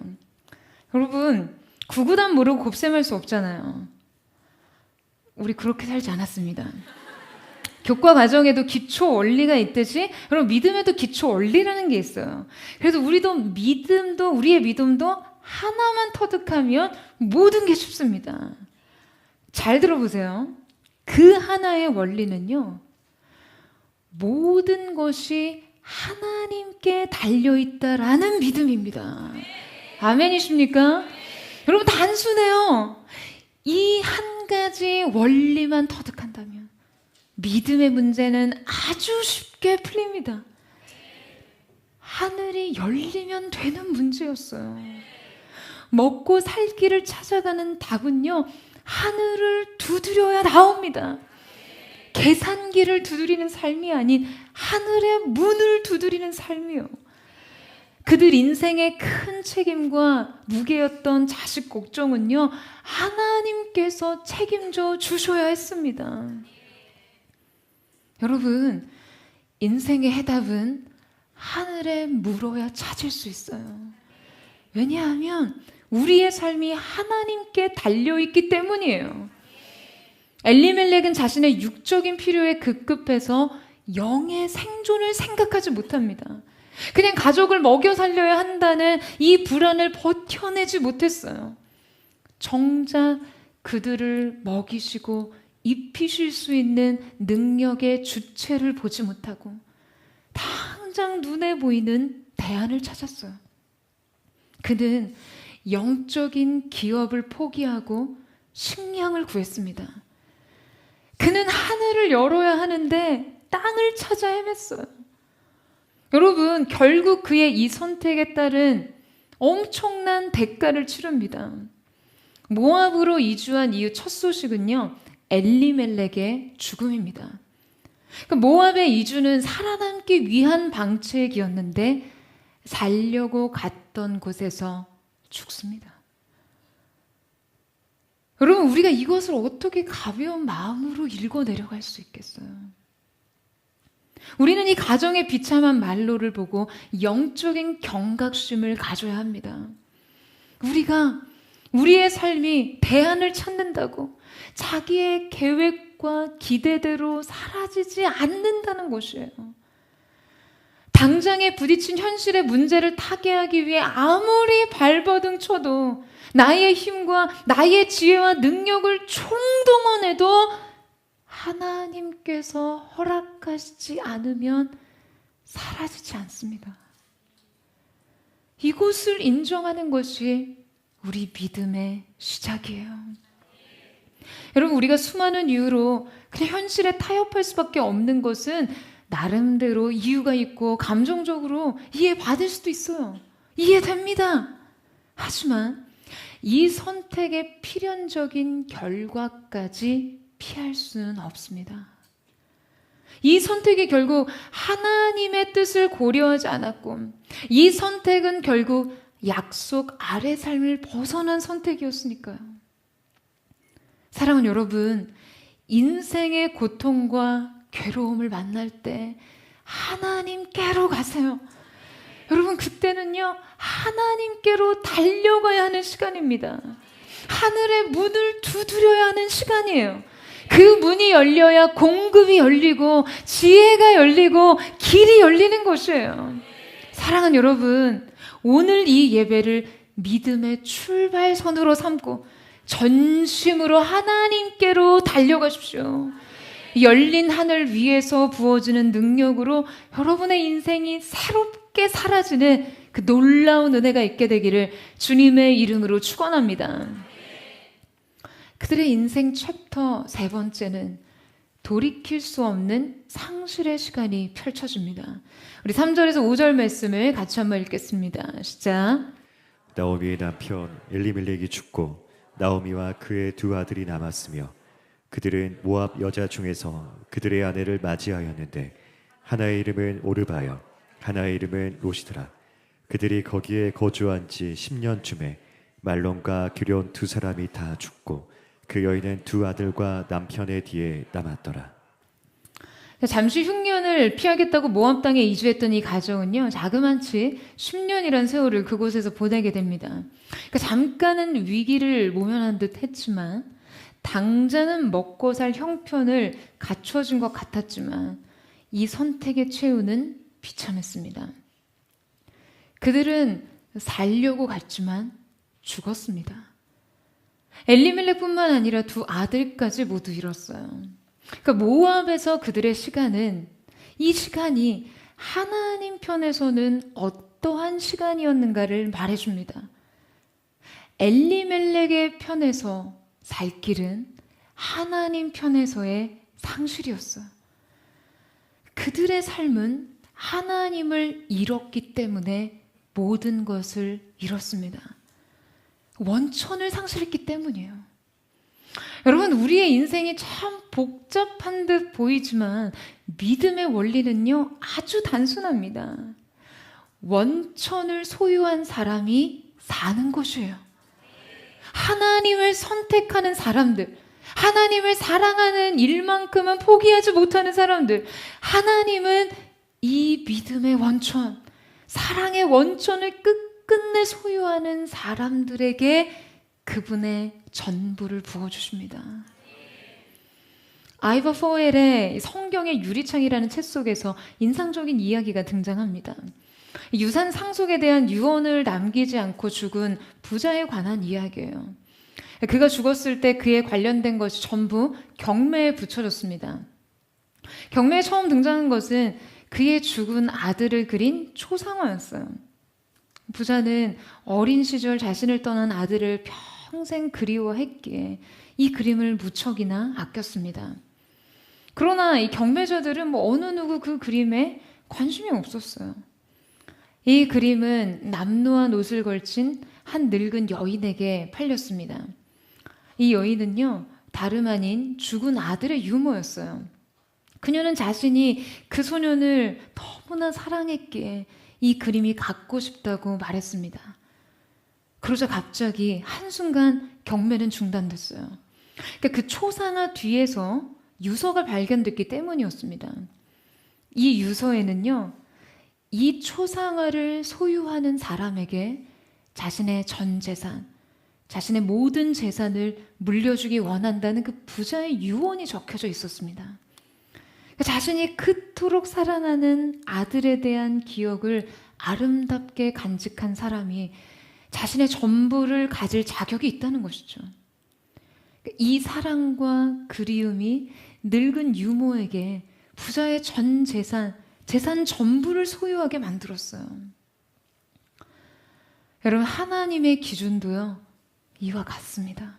B: 여러분, 구구단 모르고 곱셈할 수 없잖아요. 우리 그렇게 살지 않았습니다. 교과 과정에도 기초 원리가 있듯이 여러분, 믿음에도 기초 원리라는 게 있어요. 그래서 우리의 믿음도 하나만 터득하면 모든 게 쉽습니다. 잘 들어보세요. 그 하나의 원리는요, 모든 것이 하나님께 달려있다라는 믿음입니다. 아멘이십니까? 여러분, 단순해요. 이 한 가지 원리만 터득한다면 믿음의 문제는 아주 쉽게 풀립니다. 하늘이 열리면 되는 문제였어요. 먹고 살 길을 찾아가는 답은요, 하늘을 두드려야 나옵니다. 계산기를 두드리는 삶이 아닌 하늘의 문을 두드리는 삶이요. 그들 인생의 큰 책임과 무게였던 자식 걱정은요, 하나님께서 책임져 주셔야 했습니다. 여러분, 인생의 해답은 하늘에 물어야 찾을 수 있어요. 왜냐하면 우리의 삶이 하나님께 달려있기 때문이에요. 엘리멜렉은 자신의 육적인 필요에 급급해서 영의 생존을 생각하지 못합니다. 그냥 가족을 먹여 살려야 한다는 이 불안을 버텨내지 못했어요. 정작 그들을 먹이시고 입히실 수 있는 능력의 주체를 보지 못하고 당장 눈에 보이는 대안을 찾았어요. 그는 영적인 기업을 포기하고 식량을 구했습니다. 그는 하늘을 열어야 하는데 땅을 찾아 헤맸어요. 여러분, 결국 그의 이 선택에 따른 엄청난 대가를 치릅니다. 모압으로 이주한 이후 첫 소식은요, 엘리멜렉의 죽음입니다. 모압의 이주는 살아남기 위한 방책이었는데 살려고 갔던 곳에서 죽습니다. 여러분, 우리가 이것을 어떻게 가벼운 마음으로 읽어 내려갈 수 있겠어요? 우리는 이 가정의 비참한 말로를 보고 영적인 경각심을 가져야 합니다. 우리가 우리의 삶이 대안을 찾는다고 자기의 계획과 기대대로 사라지지 않는다는 것이에요. 당장에 부딪힌 현실의 문제를 타개하기 위해 아무리 발버둥 쳐도 나의 힘과 나의 지혜와 능력을 총동원해도 하나님께서 허락하시지 않으면 사라지지 않습니다. 이것을 인정하는 것이 우리 믿음의 시작이에요. 여러분, 우리가 수많은 이유로 그냥 현실에 타협할 수밖에 없는 것은 나름대로 이유가 있고 감정적으로 이해받을 수도 있어요. 이해됩니다. 하지만 이 선택의 필연적인 결과까지 피할 수는 없습니다. 이 선택이 결국 하나님의 뜻을 고려하지 않았고, 이 선택은 결국 약속 아래 삶을 벗어난 선택이었으니까요. 사랑하는 여러분, 인생의 고통과 괴로움을 만날 때 하나님께로 가세요. 여러분, 그때는요, 하나님께로 달려가야 하는 시간입니다. 하늘의 문을 두드려야 하는 시간이에요. 그 문이 열려야 공급이 열리고 지혜가 열리고 길이 열리는 것이에요. 사랑하는 여러분, 오늘 이 예배를 믿음의 출발선으로 삼고 전심으로 하나님께로 달려가십시오. 열린 하늘 위에서 부어지는 능력으로 여러분의 인생이 새롭게 사라지는 그 놀라운 은혜가 있게 되기를 주님의 이름으로 축원합니다. 그들의 인생 챕터 세 번째는 돌이킬 수 없는 상실의 시간이 펼쳐집니다. 우리 3절에서 5절 말씀을 같이 한번 읽겠습니다. 시작.
C: 나오미의 남편 엘리멜렉이 죽고 나오미와 그의 두 아들이 남았으며 그들은 모압 여자 중에서 그들의 아내를 맞이하였는데 하나의 이름은 오르바여 하나의 이름은 로시드라. 그들이 거기에 거주한 지 10년쯤에 말론과 기럨 두 사람이 다 죽고 그 여인은 두 아들과 남편의 뒤에 남았더라.
B: 잠시 흉년을 피하겠다고 모압 땅에 이주했던 이 가정은요, 자그만치 10년이란 세월을 그곳에서 보내게 됩니다. 그러니까 잠깐은 위기를 모면한 듯 했지만 당장은 먹고 살 형편을 갖춰준 것 같았지만 이 선택의 최후는 비참했습니다. 그들은 살려고 갔지만 죽었습니다. 엘리멜렉뿐만 아니라 두 아들까지 모두 잃었어요. 그러니까 모압에서 그들의 시간은, 이 시간이 하나님 편에서는 어떠한 시간이었는가를 말해줍니다. 엘리멜렉의 편에서 살 길은 하나님 편에서의 상실이었어요. 그들의 삶은 하나님을 잃었기 때문에 모든 것을 잃었습니다. 원천을 상실했기 때문이에요. 여러분, 우리의 인생이 참 복잡한 듯 보이지만 믿음의 원리는요, 아주 단순합니다. 원천을 소유한 사람이 사는 것이에요. 하나님을 선택하는 사람들, 하나님을 사랑하는 일만큼은 포기하지 못하는 사람들, 하나님은 이 믿음의 원천, 사랑의 원천을 끝끝내 소유하는 사람들에게 그분의 전부를 부어주십니다. 아이버 포웰의 성경의 유리창이라는 책 속에서 인상적인 이야기가 등장합니다. 유산 상속에 대한 유언을 남기지 않고 죽은 부자에 관한 이야기예요. 그가 죽었을 때 그에 관련된 것이 전부 경매에 붙여졌습니다. 경매에 처음 등장한 것은 그의 죽은 아들을 그린 초상화였어요. 부자는 어린 시절 자신을 떠난 아들을 평생 그리워했기에 이 그림을 무척이나 아꼈습니다. 그러나 이 경매자들은 어느 누구 그 그림에 관심이 없었어요. 이 그림은 남루한 옷을 걸친 한 늙은 여인에게 팔렸습니다. 이 여인은요, 다름 아닌 죽은 아들의 유모였어요. 그녀는 자신이 그 소년을 너무나 사랑했기에 이 그림이 갖고 싶다고 말했습니다. 그러자 갑자기 한순간 경매는 중단됐어요. 그러니까 그 초상화 뒤에서 유서가 발견됐기 때문이었습니다. 이 유서에는요, 이 초상화를 소유하는 사람에게 자신의 전 재산, 자신의 모든 재산을 물려주기 원한다는 그 부자의 유언이 적혀져 있었습니다. 자신이 그토록 사랑하는 아들에 대한 기억을 아름답게 간직한 사람이 자신의 전부를 가질 자격이 있다는 것이죠. 이 사랑과 그리움이 늙은 유모에게 부자의 전 재산 전부를 소유하게 만들었어요. 여러분, 하나님의 기준도요, 이와 같습니다.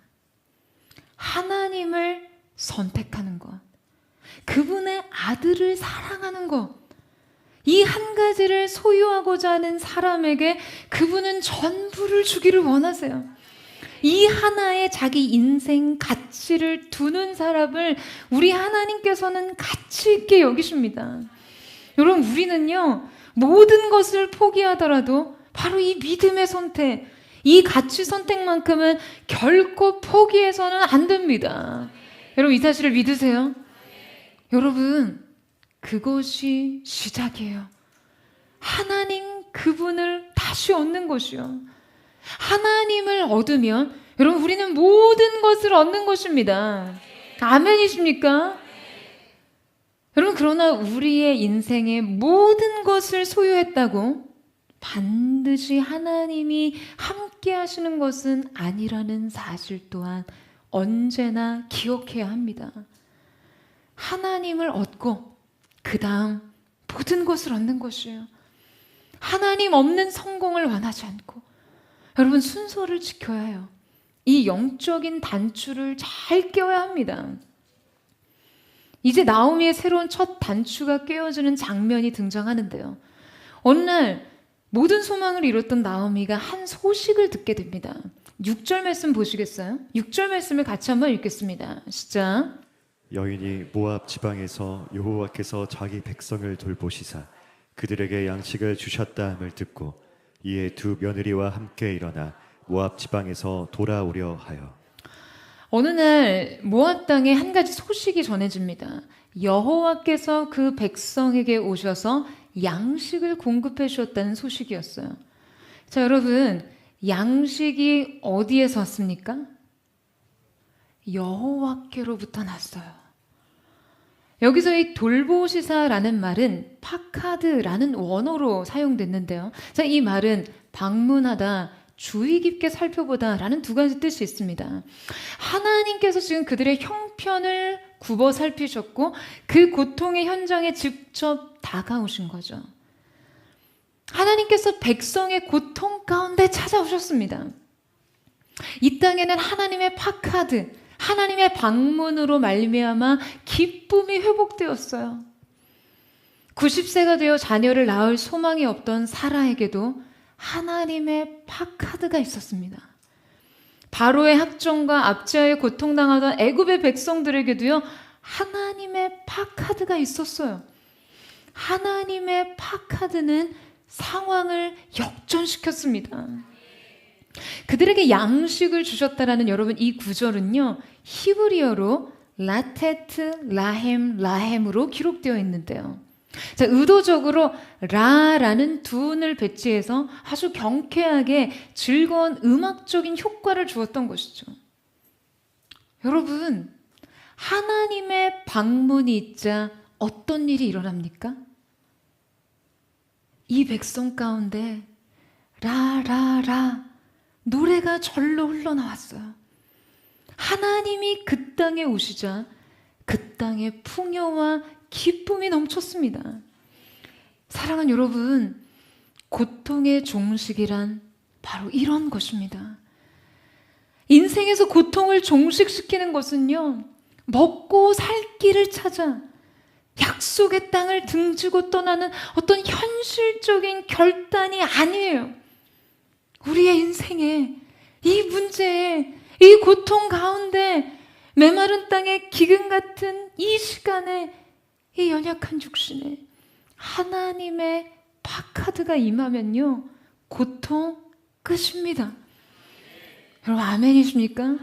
B: 하나님을 선택하는 것, 그분의 아들을 사랑하는 것, 이 한 가지를 소유하고자 하는 사람에게 그분은 전부를 주기를 원하세요. 이 하나에 자기 인생 가치를 두는 사람을 우리 하나님께서는 가치 있게 여기십니다. 여러분, 우리는요, 모든 것을 포기하더라도 바로 이 믿음의 선택, 이 가치 선택만큼은 결코 포기해서는 안 됩니다. 여러분 이 사실을 믿으세요? 여러분 그것이 시작이에요. 하나님 그분을 다시 얻는 것이요. 하나님을 얻으면 여러분 우리는 모든 것을 얻는 것입니다. 아멘이십니까? 여러분 그러나 우리의 인생의 모든 것을 소유했다고 반드시 하나님이 함께 하시는 것은 아니라는 사실 또한 언제나 기억해야 합니다. 하나님을 얻고 그 다음 모든 것을 얻는 것이에요. 하나님 없는 성공을 원하지 않고 여러분 순서를 지켜야 해요. 이 영적인 단추를 잘 껴야 합니다. 이제 나오미의 새로운 첫 단추가 꿰어지는 장면이 등장하는데요. 어느 날 모든 소망을 이뤘던 나오미가 한 소식을 듣게 됩니다. 6절 말씀 보시겠어요? 6절 말씀을 같이 한번 읽겠습니다. 시작.
C: 여인이 모압 지방에서 여호와께서 자기 백성을 돌보시사 그들에게 양식을 주셨다함을 듣고 이에 두 며느리와 함께 일어나 모압 지방에서 돌아오려 하여
B: 어느 날 모압 땅에 한 가지 소식이 전해집니다. 여호와께서 그 백성에게 오셔서 양식을 공급해 주셨다는 소식이었어요. 자, 여러분, 양식이 어디에서 왔습니까? 여호와께로부터 났어요. 여기서 이 돌보시사라는 말은 파카드라는 원어로 사용됐는데요. 자, 이 말은 방문하다, 주의 깊게 살펴보다라는 두 가지 뜻이 있습니다. 하나님께서 지금 그들의 형편을 굽어 살피셨고 그 고통의 현장에 직접 다가오신 거죠. 하나님께서 백성의 고통 가운데 찾아오셨습니다. 이 땅에는 하나님의 파카드, 하나님의 방문으로 말미암아 기쁨이 회복되었어요. 90세가 되어 자녀를 낳을 소망이 없던 사라에게도 하나님의 파카드가 있었습니다. 바로의 학정과 압제하에 고통당하던 애굽의 백성들에게도요, 하나님의 파카드가 있었어요. 하나님의 파카드는 상황을 역전시켰습니다. 그들에게 양식을 주셨다라는 여러분 이 구절은요, 히브리어로 라테트 라헴 라헴으로 기록되어 있는데요. 자, 의도적으로 라라는 두 운을 배치해서 아주 경쾌하게 즐거운 음악적인 효과를 주었던 것이죠. 여러분, 하나님의 방문이 있자 어떤 일이 일어납니까? 이 백성 가운데 라라라 노래가 절로 흘러나왔어요. 하나님이 그 땅에 오시자 그 땅에 풍요와 기쁨이 넘쳤습니다. 사랑하는 여러분, 고통의 종식이란 바로 이런 것입니다. 인생에서 고통을 종식시키는 것은요, 먹고 살 길을 찾아 약속의 땅을 등지고 떠나는 어떤 현실적인 결단이 아니에요. 우리의 인생에 이 문제에 이 고통 가운데 메마른 땅에 기근 같은 이 시간에 이 연약한 육신에 하나님의 파카드가 임하면요, 고통 끝입니다. 여러분 아멘이십니까?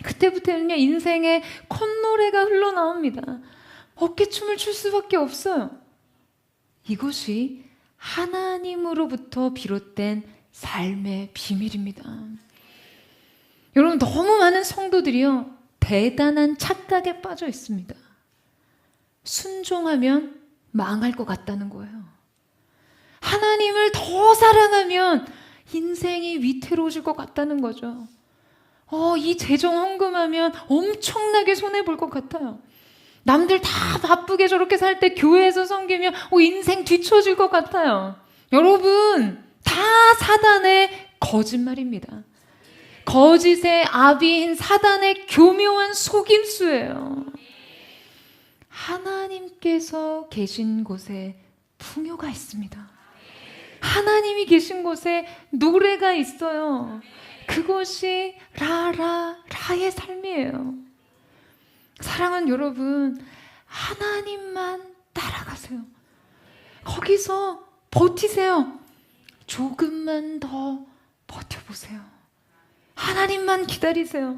B: 그때부터는요, 인생의 콧노래가 흘러나옵니다. 어깨춤을 출 수밖에 없어요. 이것이 하나님으로부터 비롯된 삶의 비밀입니다. 여러분, 너무 많은 성도들이요, 대단한 착각에 빠져 있습니다. 순종하면 망할 것 같다는 거예요. 하나님을 더 사랑하면 인생이 위태로워질 것 같다는 거죠. 이 재정 헌금하면 엄청나게 손해볼 것 같아요. 남들 다 바쁘게 저렇게 살 때 교회에서 섬기면 인생 뒤처질 것 같아요. 여러분, 다 사단의 거짓말입니다. 거짓의 아비인 사단의 교묘한 속임수예요. 하나님께서 계신 곳에 풍요가 있습니다. 하나님이 계신 곳에 노래가 있어요. 그것이 라의 삶이에요. 사랑하는 여러분, 하나님만 따라가세요. 거기서 버티세요. 조금만 더 버텨보세요. 하나님만 기다리세요.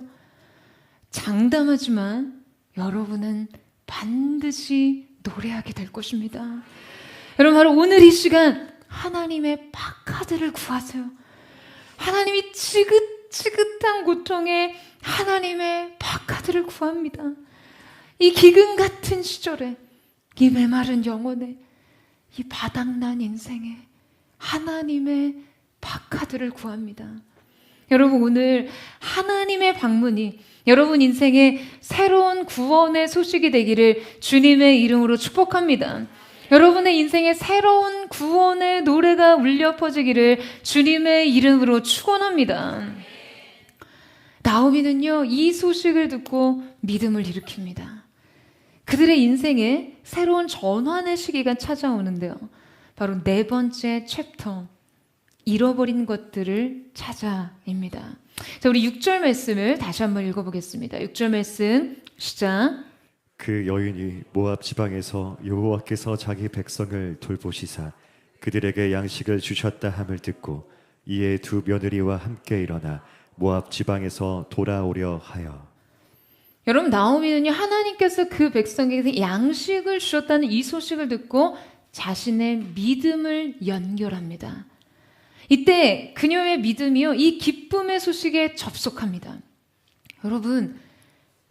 B: 장담하지만 여러분은 반드시 노래하게 될 것입니다. 여러분, 바로 오늘 이 시간 하나님의 박하들을 구하세요. 하나님이 지긋지긋한 고통에 하나님의 박하들을 구합니다. 이 기근 같은 시절에, 이 메마른 영혼에, 이 바닥난 인생에 하나님의 박하들을 구합니다. 여러분, 오늘 하나님의 방문이 여러분 인생에 새로운 구원의 소식이 되기를 주님의 이름으로 축복합니다. 여러분의 인생에 새로운 구원의 노래가 울려 퍼지기를 주님의 이름으로 축원합니다. 나오미는요, 이 소식을 듣고 믿음을 일으킵니다. 그들의 인생에 새로운 전환의 시기가 찾아오는데요. 바로 네 번째 챕터, 잃어버린 것들을 찾아입니다. 자, 우리 6절 말씀을 다시 한번 읽어보겠습니다. 6절 말씀 시작.
C: 그 여인이 모압 지방에서 여호와께서 자기 백성을 돌보시사 그들에게 양식을 주셨다 함을 듣고 이에 두 며느리와 함께 일어나 모압 지방에서 돌아오려 하여.
B: 여러분, 나오미는요, 하나님께서 그 백성에게 양식을 주셨다는 이 소식을 듣고 자신의 믿음을 연결합니다. 이때 그녀의 믿음이요, 이 기쁨의 소식에 접속합니다. 여러분,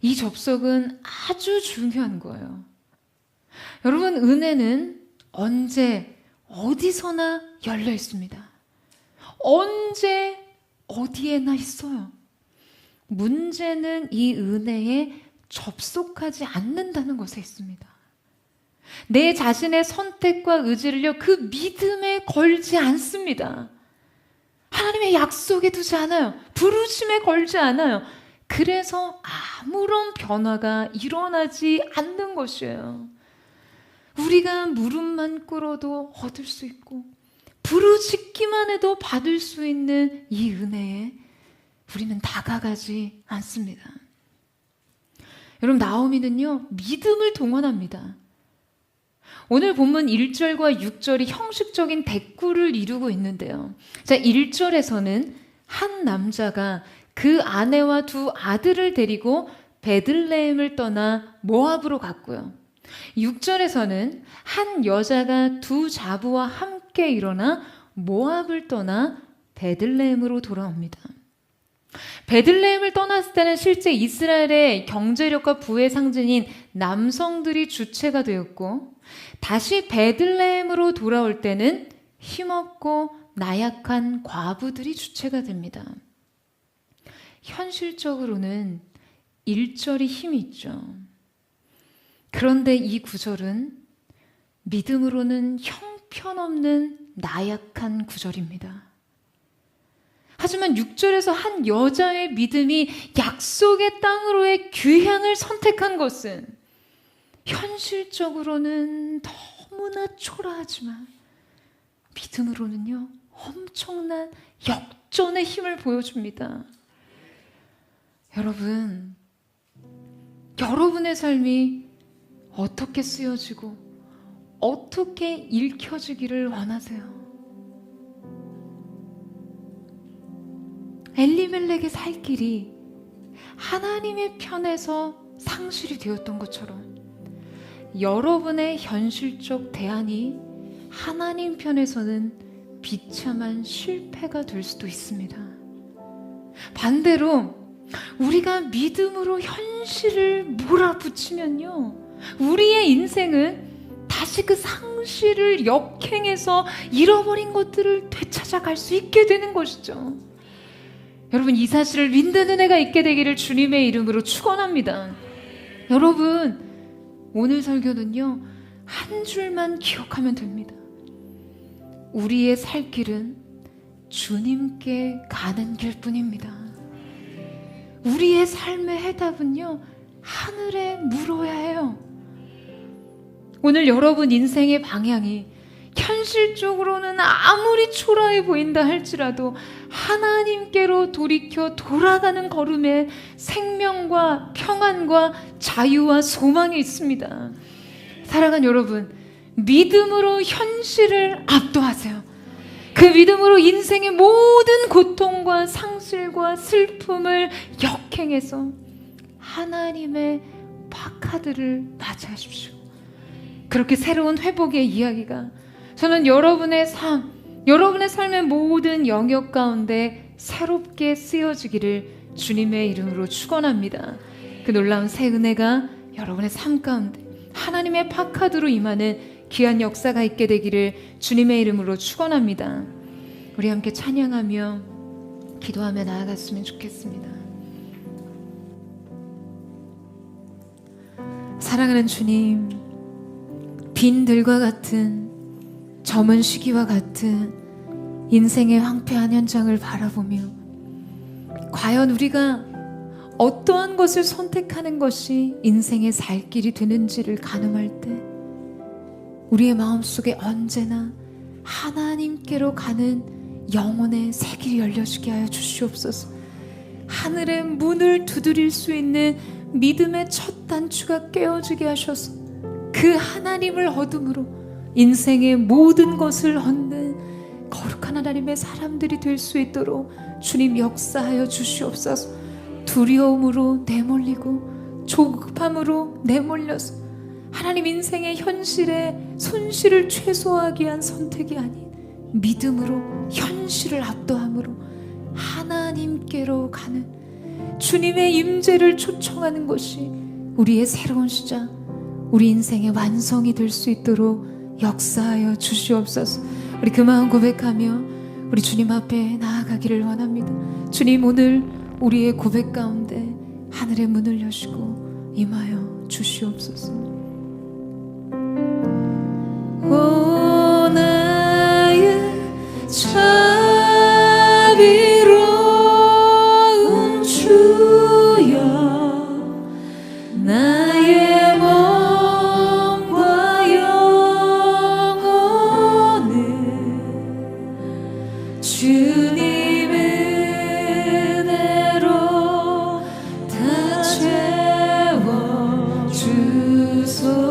B: 이 접속은 아주 중요한 거예요. 여러분, 은혜는 언제 어디서나 열려 있습니다. 언제 어디에나 있어요. 문제는 이 은혜에 접속하지 않는다는 것에 있습니다. 내 자신의 선택과 의지를요, 그 믿음에 걸지 않습니다. 하나님의 약속에 두지 않아요. 부르심에 걸지 않아요. 그래서 아무런 변화가 일어나지 않는 것이에요. 우리가 무릎만 꿇어도 얻을 수 있고 부르짖기만 해도 받을 수 있는 이 은혜에 우리는 다가가지 않습니다. 여러분, 나오미는요, 믿음을 동원합니다. 오늘 본문 1절과 6절이 형식적인 대꾸를 이루고 있는데요. 자, 1절에서는 한 남자가 그 아내와 두 아들을 데리고 베들레헴을 떠나 모압으로 갔고요. 6절에서는 한 여자가 두 자부와 함께 일어나 모압을 떠나 베들레헴으로 돌아옵니다. 베들레헴을 떠났을 때는 실제 이스라엘의 경제력과 부의 상징인 남성들이 주체가 되었고, 다시 베들레헴으로 돌아올 때는 힘없고 나약한 과부들이 주체가 됩니다. 현실적으로는 1절이 힘이 있죠. 그런데 이 9절은 믿음으로는 형편없는 나약한 구절입니다. 하지만 6절에서 한 여자의 믿음이 약속의 땅으로의 귀향을 선택한 것은 현실적으로는 너무나 초라하지만 믿음으로는요, 엄청난 역전의 힘을 보여줍니다. 여러분, 여러분의 삶이 어떻게 쓰여지고 어떻게 읽혀지기를 원하세요? 엘리멜렉의 살 길이 하나님의 편에서 상실이 되었던 것처럼 여러분의 현실적 대안이 하나님 편에서는 비참한 실패가 될 수도 있습니다. 반대로 우리가 믿음으로 현실을 몰아붙이면요, 우리의 인생은 다시 그 상실을 역행해서 잃어버린 것들을 되찾아갈 수 있게 되는 것이죠. 여러분, 이 사실을 믿는 은혜가 있게 되기를 주님의 이름으로 축원합니다. 여러분, 오늘 설교는요, 한 줄만 기억하면 됩니다. 우리의 살 길은 주님께 가는 길뿐입니다. 우리의 삶의 해답은요, 하늘에 물어야 해요. 오늘 여러분 인생의 방향이 현실적으로는 아무리 초라해 보인다 할지라도 하나님께로 돌이켜 돌아가는 걸음에 생명과 평안과 자유와 소망이 있습니다. 사랑하는 여러분, 믿음으로 현실을 압도하세요. 그 믿음으로 인생의 모든 고통과 상실과 슬픔을 역행해서 하나님의 박하들을 맞이하십시오. 그렇게 새로운 회복의 이야기가 저는 여러분의 삶의 모든 영역 가운데 새롭게 쓰여지기를 주님의 이름으로 축원합니다. 그 놀라운 새 은혜가 여러분의 삶 가운데 하나님의 박하드로 임하는 귀한 역사가 있게 되기를 주님의 이름으로 축원합니다. 우리 함께 찬양하며 기도하며 나아갔으면 좋겠습니다. 사랑하는 주님, 빈 들과 같은 저문 시기와 같은 인생의 황폐한 현장을 바라보며 과연 우리가 어떠한 것을 선택하는 것이 인생의 살 길이 되는지를 가늠할 때 우리의 마음속에 언제나 하나님께로 가는 영혼의 새 길이 열려지게 하여 주시옵소서. 하늘의 문을 두드릴 수 있는 믿음의 첫 단추가 깨어지게 하셔서 그 하나님을 얻음으로 인생의 모든 것을 얻는 거룩한 하나님의 사람들이 될 수 있도록 주님 역사하여 주시옵소서. 두려움으로 내몰리고 조급함으로 내몰려서 하나님 인생의 현실에 손실을 최소화하기 위한 선택이 아닌 믿음으로 현실을 압도함으로 하나님께로 가는 주님의 임재를 초청하는 것이 우리의 새로운 시작, 우리 인생의 완성이 될 수 있도록 역사하여 주시옵소서. 우리 그 마음 고백하며 우리 주님 앞에 나아가기를 원합니다. 주님, 오늘 우리의 고백 가운데 하늘의 문을 여시고 임하여 주시옵소서. 오 나의 자비로운 주여, 나의 몸과 영혼을 주님 은혜로 다 채워 주소서.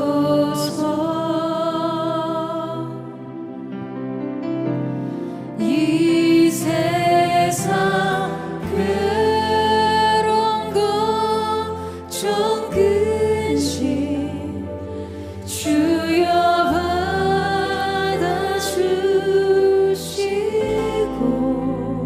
B: 이 세상 괴로운 걱정 근심 주여 받아주시고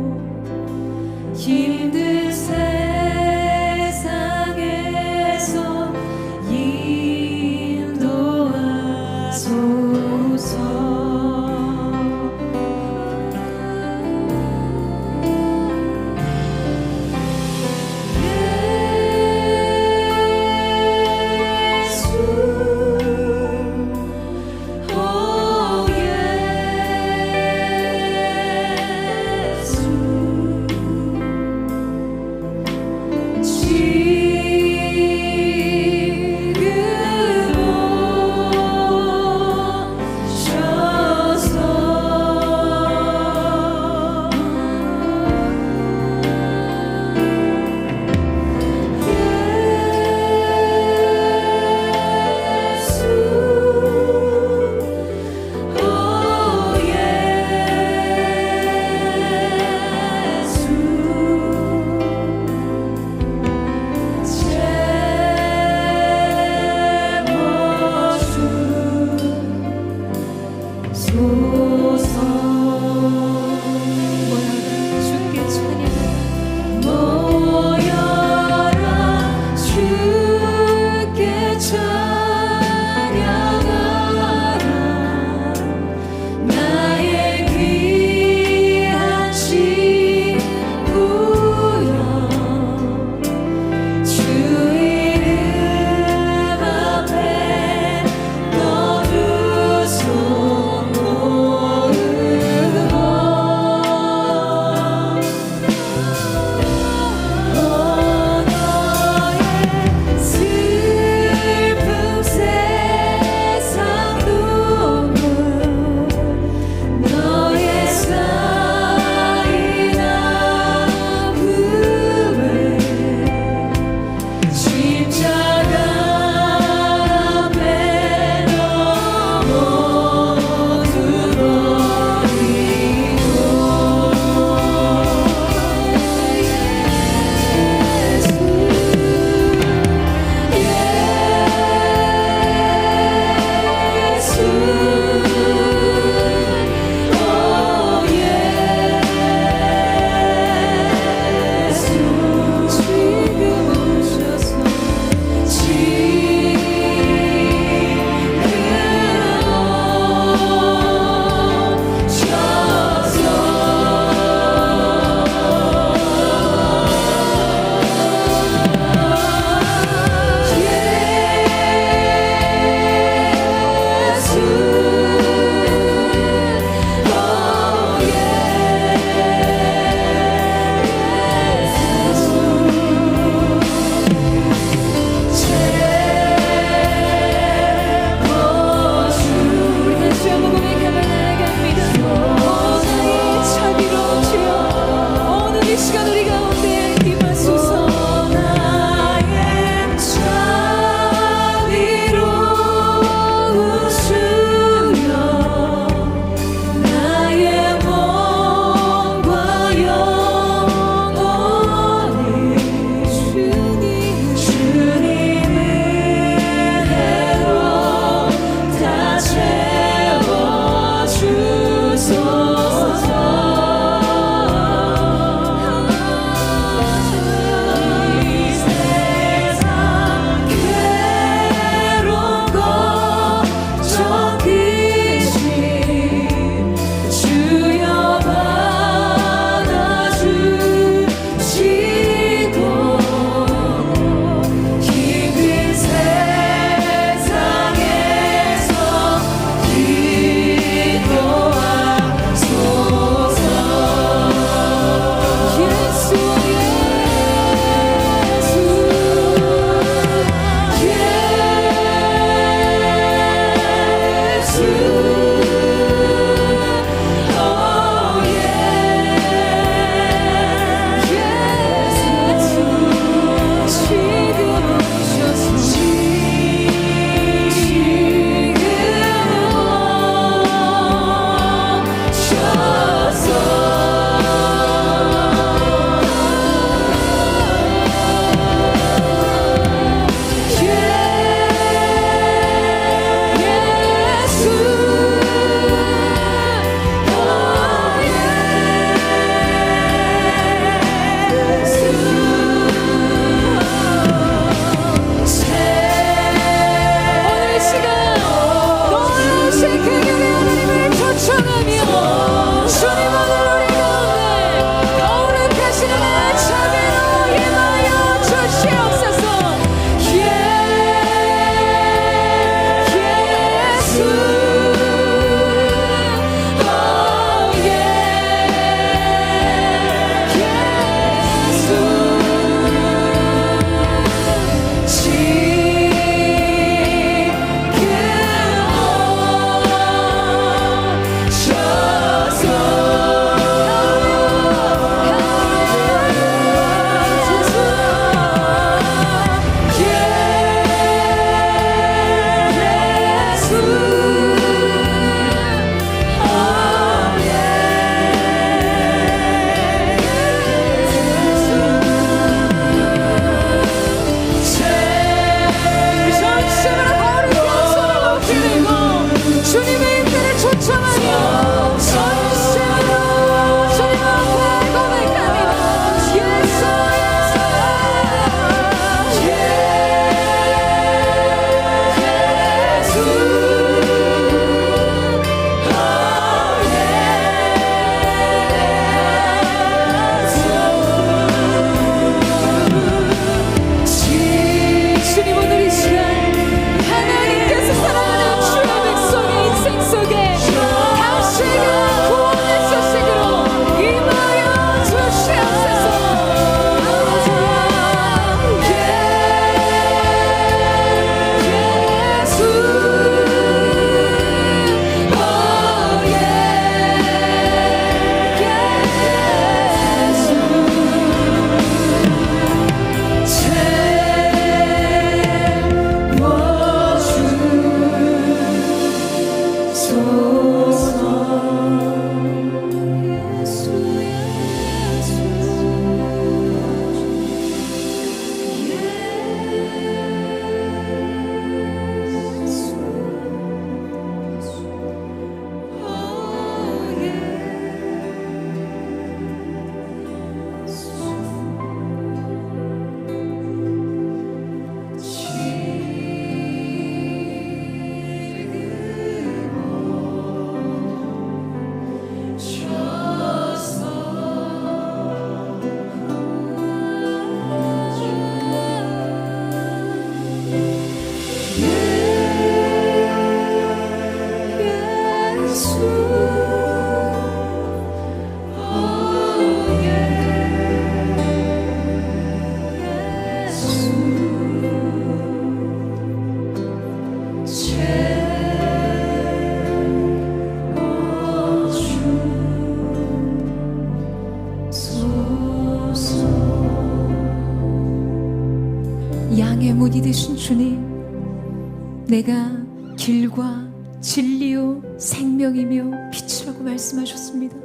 B: 살아계신 주님, 내가 길과 진리요 생명이며 빛이라고 말씀하셨습니다.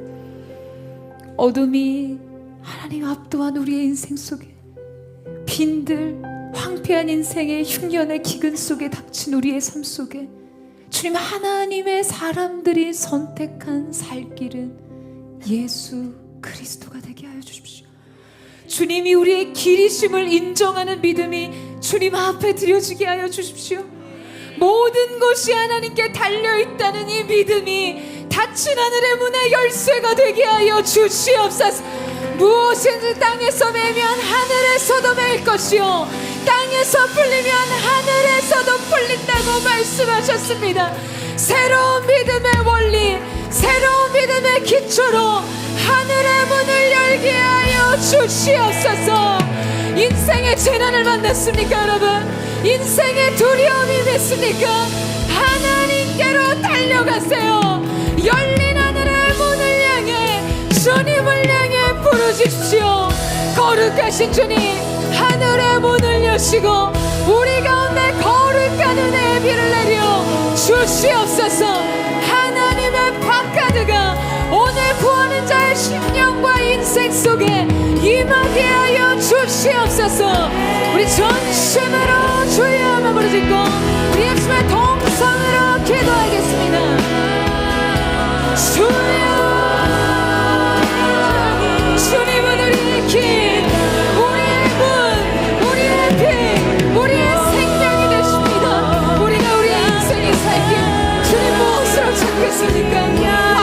B: 어둠이 하나님 압도한 우리의 인생 속에, 빈들 황폐한 인생의 흉년의 기근 속에 닥친 우리의 삶 속에 주님, 하나님의 사람들이 선택한 살 길은 예수 그리스도가 되게 하여 주십시오. 주님이 우리의 길이심을 인정하는 믿음이 주님 앞에 드려지게 하여 주십시오. 모든 것이 하나님께 달려있다는 이 믿음이 닫힌 하늘의 문의 열쇠가 되게 하여 주시옵소서. 무엇이든지 땅에서 매면 하늘에서도 맬 것이요, 땅에서 풀리면 하늘에서도 풀린다고 말씀하셨습니다. 새로운 믿음의 원리, 새로운 믿음의 기초로 하늘의 문을 열게 하여 주시옵소서. 인생의 재난을 만났습니까 여러분? 인생의 두려움이 됐습니까? 하나님께로 달려가세요. 열린 하늘의 문을 향해, 주님을 향해 부르십시오. 거룩하신 주님, 하늘의 문을 여시고 우리 가운데 거룩한 은혜의 비를 내려 주시옵소서. 하나님의 박하드가 오늘 구하는 자의 심령과 인생 속에 임하게 하여 주시옵소서. 우리 전심으로 주의 이름을 부르짖고 우리 예수의 동성으로 기도하겠습니다. 주여, 주님은 우리의 길, 우리의 문, 우리의 빛, 우리의 생명이 되십니다. 우리가 우리의 인생의 살길 주님 무엇으로 찾겠습니까?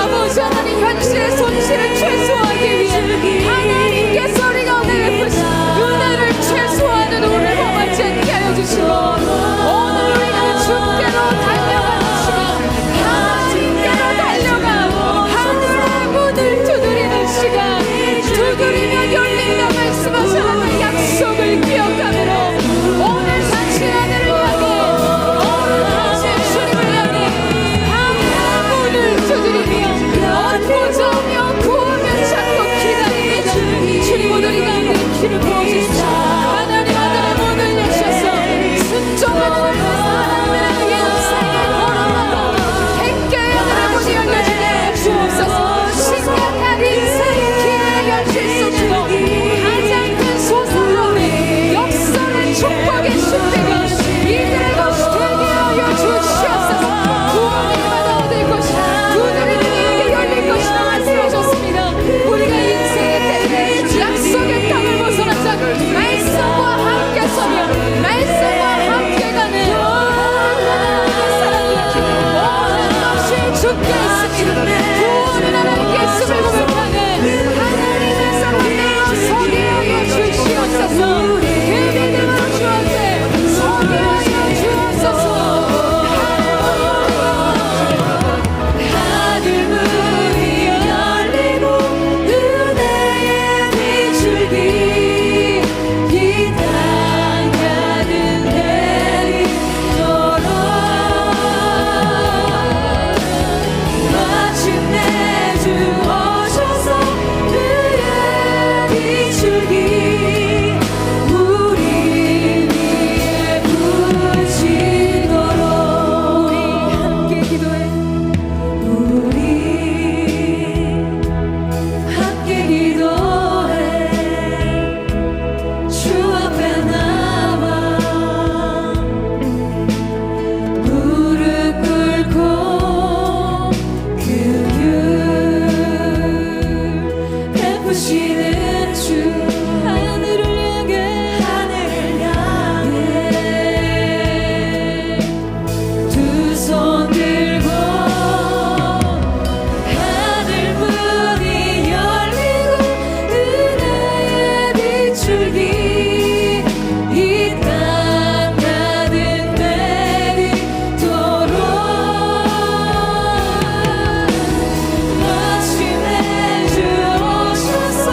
B: 아버지 하나님, 현실의 손실을 최소화하기 위해 하나님께서 우리가 오늘 베푸신 은혜를 최소화하는 오늘 범하지 않게 하여 주시고, 오늘 우리가 주께로 달려가 주시고 하나님께로 달려가 하늘의 문을 두드리는 시간, 두드리면 열린다 말씀하셨는 약속을 기억하므로 오늘 다시 하늘을 향해, 오늘 다시 주님을 향해 하늘의 문을 두드리며 얻고자 오며 구하며 찾고 기다립니다. 주님, 오늘 이 가운데 길을 부어주십시오. 하나님 아들의 문을 여셔서 순종하는 사람들에게 인생의 걸음마다 백개의 하늘의 문이 열려지게 주옵소서. 심각한 인생의 길을 열실 수 없고 가장 큰 소사로의 역사를 축복의 신비가 이들의 것이 되게 하여 주시옵소서. 구원을 받아 얻을 것이다, 두드리는 이에게 열릴 것이다 말씀하셨습니다. 우리가 인생의 때에 약속의 땅을 벗어나자 말씀과 함께 서며 말씀과 함께 가는 하나님의 사람들, 모든 것이 주께 있습니다. 구원은 하나님께 있음을 고백하는 하나님의 사람들로 서게 하여 주시옵소서. 그 믿음으로 주 앞에 서게 하여 주옵소서. 하늘 문이 열리고 은혜의 비출기 이 땅 가득 내리도록 마침내 주 오셔서 그의 비출기 우리 위에 부으시도록 우리 함께 기도해. 우리 함께 기도해. 주 앞에 나와 무릎 꿇고 긍휼 베푸시는 주, 하늘을 향해 두 손 들고 하늘 문이 열리고 은혜의 비출기 이 땅 가득 내리도록 마침내 주 오셔서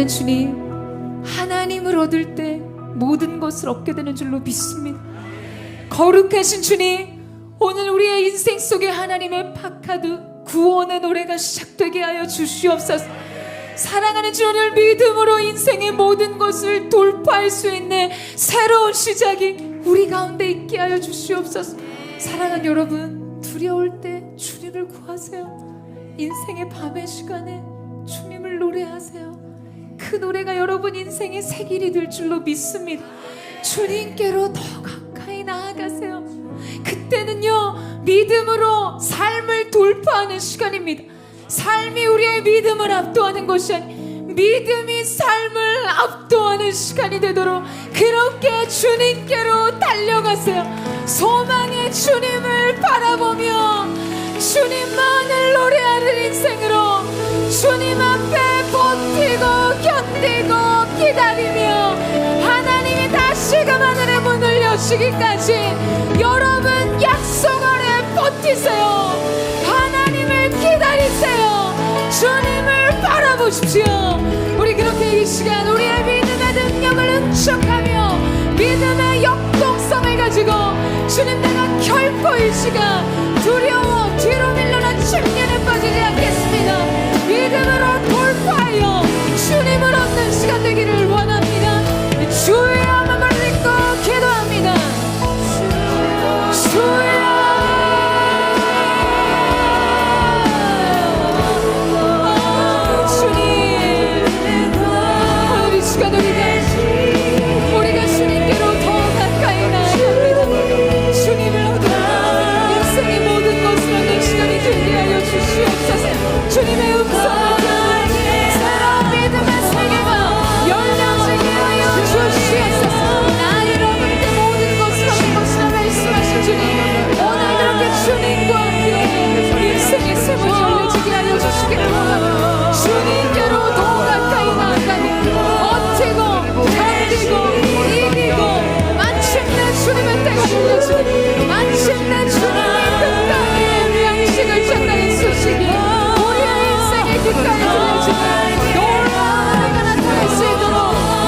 B: 사랑하는 주님, 하나님을 얻을 때 모든 것을 얻게 되는 줄로 믿습니다. 거룩하신 주님, 오늘 우리의 인생 속에 하나님의 파카드 구원의 노래가 시작되게 하여 주시옵소서. 사랑하는 주, 오늘 믿음으로 인생의 모든 것을 돌파할 수 있는 새로운 시작이 우리 가운데 있게 하여 주시옵소서. 사랑하는 여러분, 두려울 때 주님을 구하세요. 인생의 밤의 시간에 주님을 노래하세요. 그 노래가 여러분 인생의 새 길이 될 줄로 믿습니다. 주님께로 더 가까이 나아가세요. 그때는요, 믿음으로 삶을 돌파하는 시간입니다. 삶이 우리의 믿음을 압도하는 것이 아니, 믿음이 삶을 압도하는 시간이 되도록 그렇게 주님께로 달려가세요. 소망의 주님을 바라보며 주님만을 노래하는 인생으로 주님 앞에 버티고 견디고 기다리며 하나님이 다시금 하늘의 문을 여시기까지 여러분 약속 안에 버티세요. 하나님을 기다리세요. 주님을 바라보십시오. 우리 그렇게 이 시간 우리의 믿음의 능력을 응축하며 믿음의 역동성을 가지고 주님, 내가 결코 이 시간 두려워 뒤로 밀려난 침륜에 빠지지 않겠습니다. 믿음으로 돌파하여 주님을 얻는 시간 되기를 원합니다. 주의 마음을 믿고 기도합니다. 주의 우리가 주님께로 더 가까이 나아갑니다. 주님을 얻어 인생의 모든 것을 얻는 시간이 되게 하여 주시옵소서. 주님의 음성을 듣는 새로운 믿음의 세계가 열려지게 하여 주시옵소서. 나를 얻을 때 모든 것을 얻는 것이라 말씀하신 주님, 오늘 그렇게 주님과 함께 인생의 샘을 열려지게 하여 주시기를 원합니다. 주님께로 더 가까이 나아가니 버티고 견디고 이기고 마침내 주님의 때가 되어지니 마침내 주님의 그 땅에 양식을 전달해 주시기 우리의 인생의 귓가에 들려지니 놀라운 은혜가 나타날 수 있도록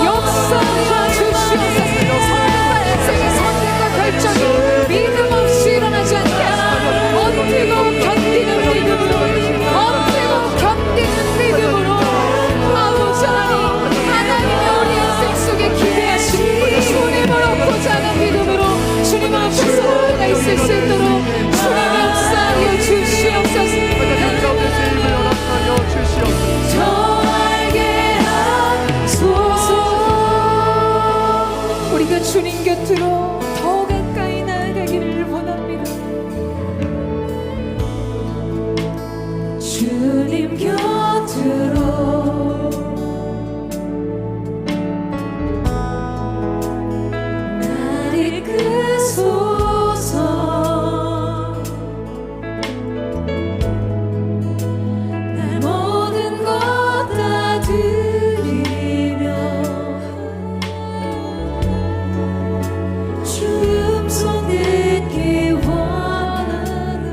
B: 역사하여 주시옵소서. 성공과 인생의 선택과 결정이 믿음 없이 일어나지 않게 하시고 버티고 견디는 믿음으로 버티고 견디는 믿음으로 아버지 하나님의 우리 인생 속에 기대하신 주님을 얻고자 하는 믿음으로 주님 앞에서 우리가 있을 수 있도록 주님의 역사하여 주시옵소서. 더 알게 하소서. 우리가 주님 곁으로 더 가까이 나아가기를 원합니다. 주님 곁으로 나를 이끄소서. 날 모든 것 다 드리며 주 음성 듣기 원하네.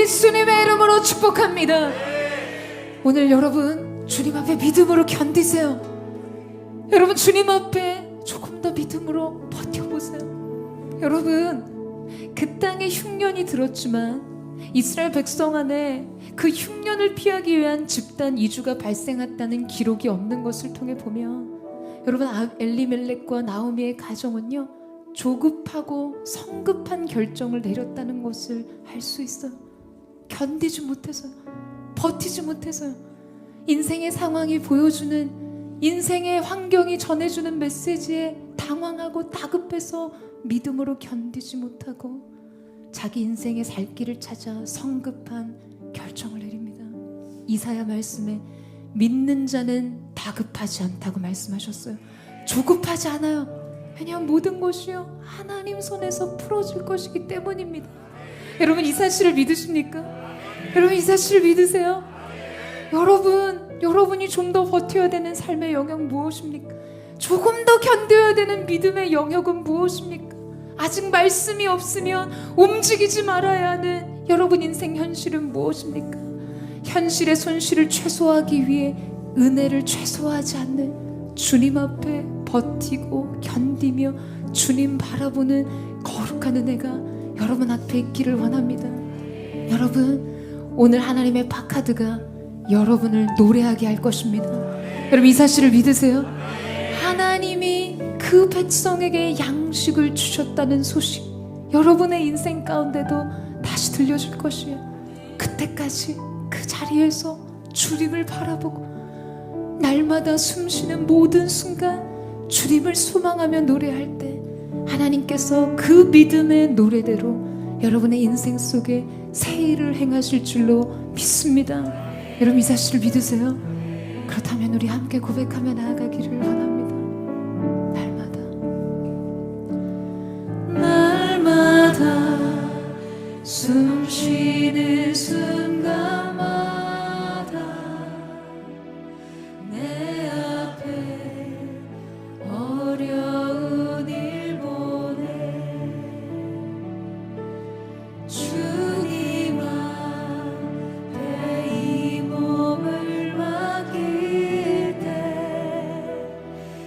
B: 예수님의 이름으로 축복합니다. 오늘 여러분 주님 앞에 믿음으로 견디세요. 여러분 주님 앞에 조금 더 믿음으로 버텨보세요. 여러분 그 땅에 흉년이 들었지만 이스라엘 백성 안에 그 흉년을 피하기 위한 집단 이주가 발생했다는 기록이 없는 것을 통해 보면 여러분 엘리멜렉과 나오미의 가정은요 조급하고 성급한 결정을 내렸다는 것을 알 수 있어요. 견디지 못해서요. 버티지 못해서요. 인생의 상황이 보여주는, 인생의 환경이 전해주는 메시지에 당황하고 다급해서 믿음으로 견디지 못하고 자기 인생의 살 길을 찾아 성급한 결정을 내립니다. 이사야 말씀에 믿는 자는 다급하지 않다고 말씀하셨어요. 조급하지 않아요. 왜냐하면 모든 것이요 하나님 손에서 풀어질 것이기 때문입니다. 여러분 이 사실을 믿으십니까? 여러분 이 사실을 믿으세요? 여러분이 좀 더 버텨야 되는 삶의 영역 무엇입니까? 조금 더 견뎌야 되는 믿음의 영역은 무엇입니까? 아직 말씀이 없으면 움직이지 말아야 하는 여러분 인생 현실은 무엇입니까? 현실의 손실을 최소화하기 위해 은혜를 최소화하지 않는 주님 앞에 버티고 견디며 주님 바라보는 거룩한 은혜가 여러분 앞에 있기를 원합니다. 여러분 오늘 하나님의 파카드가 여러분을 노래하게 할 것입니다. 여러분 이 사실을 믿으세요? 하나님이 그 백성에게 양식을 주셨다는 소식 여러분의 인생 가운데도 다시 들려줄 것이에요. 그때까지 그 자리에서 주님을 바라보고 날마다 숨쉬는 모든 순간 주님을 소망하며 노래할 때 하나님께서 그 믿음의 노래대로 여러분의 인생 속에 새 일을 행하실 줄로 믿습니다. 여러분 이 사실을 믿으세요? 그렇다면 우리 함께 고백하며 나아가기를 원합니다. 날마다 숨쉬는 순간마다 내 앞에 어려운 일 보내 주님 앞에 이 몸을 맡길 때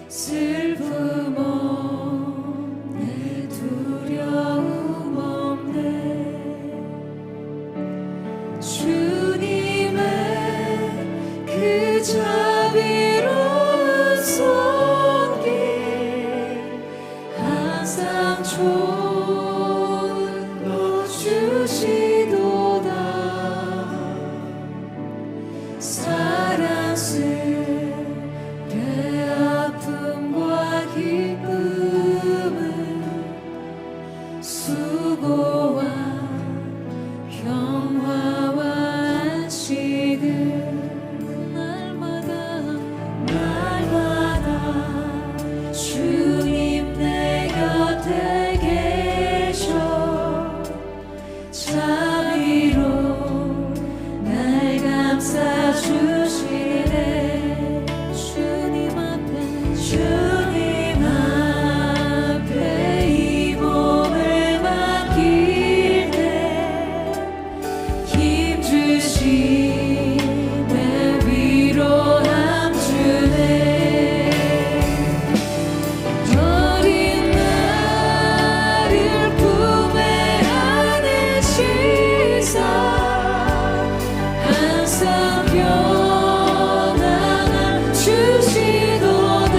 B: 슬픔 없네 두려움 없네 주님의 그 자비로운 손길 항상 좋은 것 주시도다 사랑스레 아픔과 기쁨은 수고와 평화와 안식을 날마다 주님 내 곁에 계셔 자비로 날 감싸주시네 주님 앞에 이 몸을 맡길 때 힘주시네 위로함 주네 어린 나를 품에 안으시사 항상 평안함 주시도다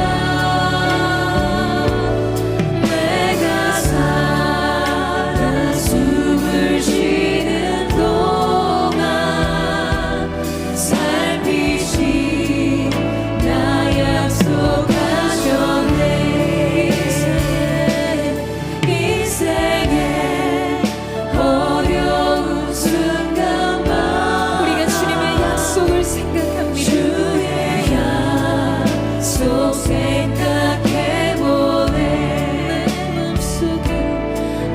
B: 내가 살아 숨을 쉬는 동안 살피시 나 약속하셨네 인생의 어려운 순간만 우리가 주님의 약속을 생각합니다. 주의 약속 생각해보네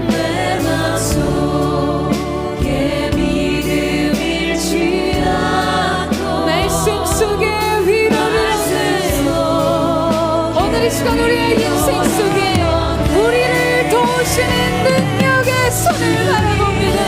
B: 내 맘속에 믿음 잃지 않고 말씀 속에 위로를 주세요. 오늘 이 시간 우리의 인생 속에 우리를 도우시는 능력의 손을 바라봅니다.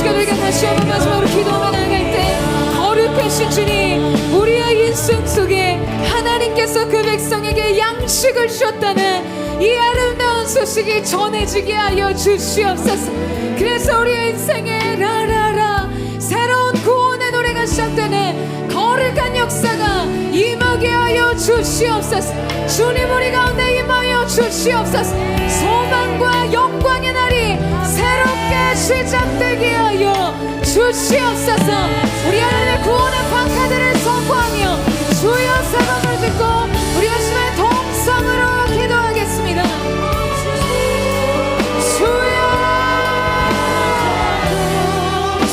B: 시간을 다시 한번 마지막으로 기도하며 나아갈 때 거룩하신 주님, 우리의 인생 속에 하나님께서 그 백성에게 양식을 주셨다는 이 아름다운 소식이 전해지게 하여 주시옵소서. 그래서 우리의 인생에 라라라 새로운 구원의 노래가 시작되는 거룩한 역사가 임하게 하여 주시옵소서. 주님, 우리 가운데 임하여 주시옵소서. 소망과 영광의 날이 새롭게 시작되게 하여 주시옵소서. 우리 하나님의 구원의 방카들을 선포하며 주여 사랑을 듣고 우리 하나님의 동성으로 기도하겠습니다. 주여,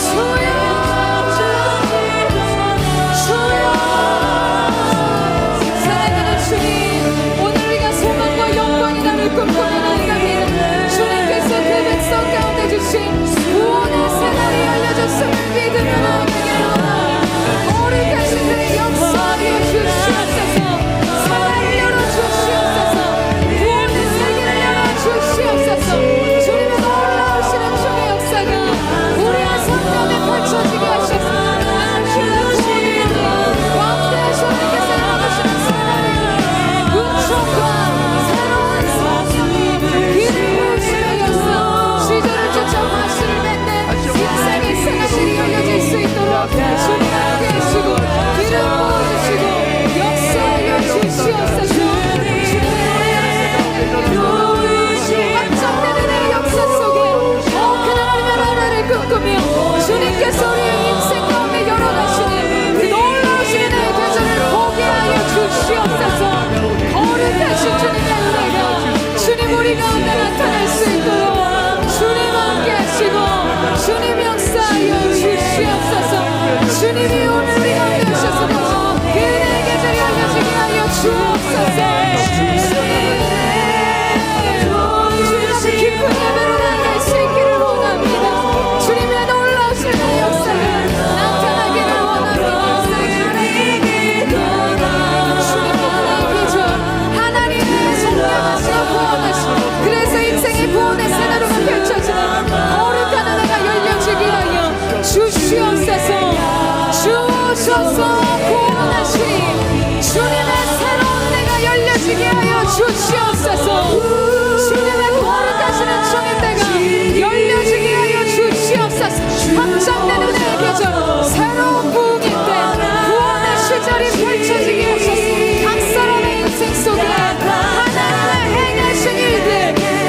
B: 주여, 주여. 사랑하는 주님, 오늘 우리가 소망과 영광의 날을 꿈꾸며 나아가니 주님께서 그 백성 가운데 주신 구원의 새날이 열려졌음을 믿으며 나아가기로 거룩하신 그의 역사하여 주시옵소서. 사랑을 열어주시옵소서. 구원의 세계를 열어주시옵소서. 주님의 놀라우시는 주의 역사가 우리의 성경에 펼쳐지게 하시옵소서. 왕대 주님께서 열어주시는 새날의 은총과 새로운 성령 기쁘심의 역사, 시절을 쫓아 화실을 맺는 인생의 새날들이 열려질 수 있도록 주님 함께 하시고 기름 부어주시고 역사하여 주시옵소서. 확정되는 내 역사 속에 더 큰 하나님의 나라를 꿈꾸며 주님께서 우리의 인생 가운데 열어가시는 그 놀라우신 내 계절을 보게 하여 주시옵소서. 거룩하신 주님의 은혜가 주님 우리 가운데 나타날 수 있도록 주님 함께 하시고 주님 역사하여 주시옵소서. 주님이 오늘 우리 가운데 오셔서 그 은혜의 계절이 알려지게 하여 주옵소서. 주님 앞에 깊은 예배로 나아갈 수 있기를 원합니다. 주님의 놀라우신 그 역사가 나타나기를 원합니다. 주님의 은혜의 계절, 하나님의 성령하시고 구원하시고 그래서 인생의 구원의 새나루가 펼쳐지는 거룩한 은혜가 열려지게 하여 주시옵소서. 주셔서 구원하시니 주님의 새로운 은혜가 열려지게 하여 주시옵소서. 주님의 거룩하시는 주님대가 열려지게 하여 주시옵소서. 확정된 은혜의 계절, 새로운 부흥의 때 구원의 시절이 펼쳐지게 하소서. 각 사람의 인생 속에 하나님의 행하신 일들,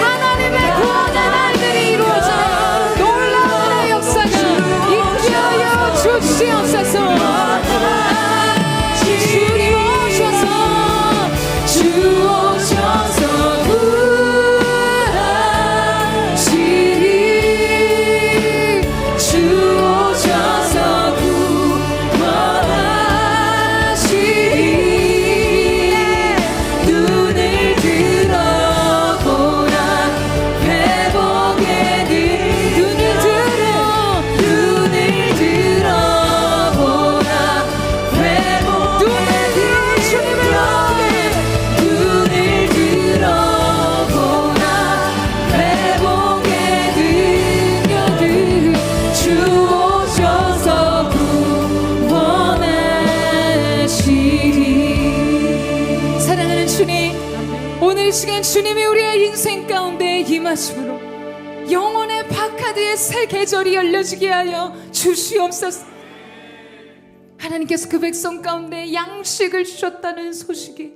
B: 하나님의 구원의 날들이 이루어지는 놀라운 은혜의 역사가 있게 하여 주시옵소서. 주님 오셔서 주 오셔서 구하시리. 주 오셔서 구하시리. 눈을 들어보라 회복의 눈을 들어보라 회복 주님을 눈을 들어보라 회복의 능력을 주 오셔서 구원하시리. 사랑하는 주님, 오늘 이 시간 주님이 우리의 인생 가운데 임하심으로 영혼의 바카드의 새 계절이 열려지게 하여 주시옵소서. 하나님께서 그 백성 가운데 양식을 주셨다는 소식이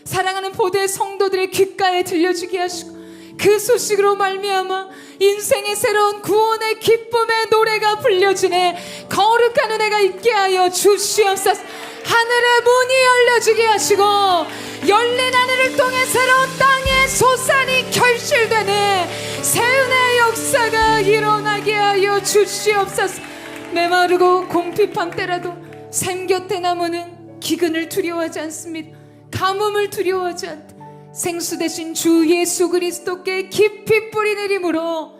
B: 사랑하는 보대 성도들의 귓가에 들려지게 하시고 그 소식으로 말미암아 인생의 새로운 구원의 기쁨의 노래가 불려지네 거룩한 은혜가 있게 하여 주시옵소서. 하늘의 문이 열려지게 하시고 열린 하늘을 통해 새로운 땅의 소산이 결실되네 새 은혜의 역사가 일어나게 하여 주시옵소서. 메마르고 공핍한 때라도 샘 곁에 나무는 기근을 두려워하지 않습니다. 가뭄을 두려워하지 않다. 생수 대신 주 예수 그리스도께 깊이 뿌리 내림으로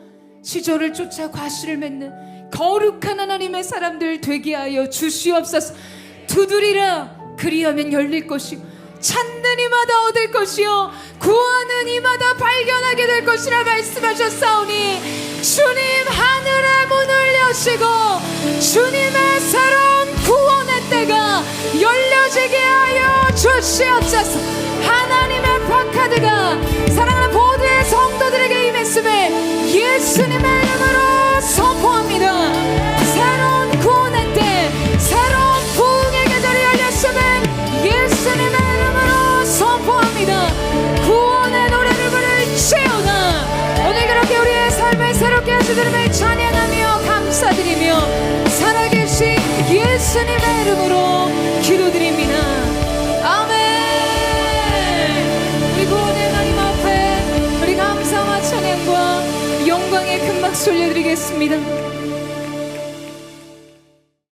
B: 시절을 쫓아 과실을 맺는 거룩한 하나님의 사람들 되게 하여 주시옵소서. 두드리라 그리하면 열릴 것이고 찾는 이마다 얻을 것이요 구하는 이마다 발견하게 될 것이라 말씀하셨사오니 주님 하늘의 문을 여시고 주님의 새로운 구원의 때가 열려지게 하여 주시옵소서. 하나님의 박하드가 사랑하는 모두의 성도들에게 임했음을 예수님의 이름으로 선포합니다. 새로운 구원의 때, 새로운 부흥의 계절이 열렸음을 예수님의 이름으로 선포합니다. 구원의 노래를 부를지어다. 오늘 그렇게 우리의 삶을 새롭게 하시는 찬양하며 감사드리며 살아계신 예수님의 이름으로 기도드립니다. 아멘. 우리 구원의 하나님 앞에 우리 감사와 찬양과 영광의 큰 박수 올려드리겠습니다.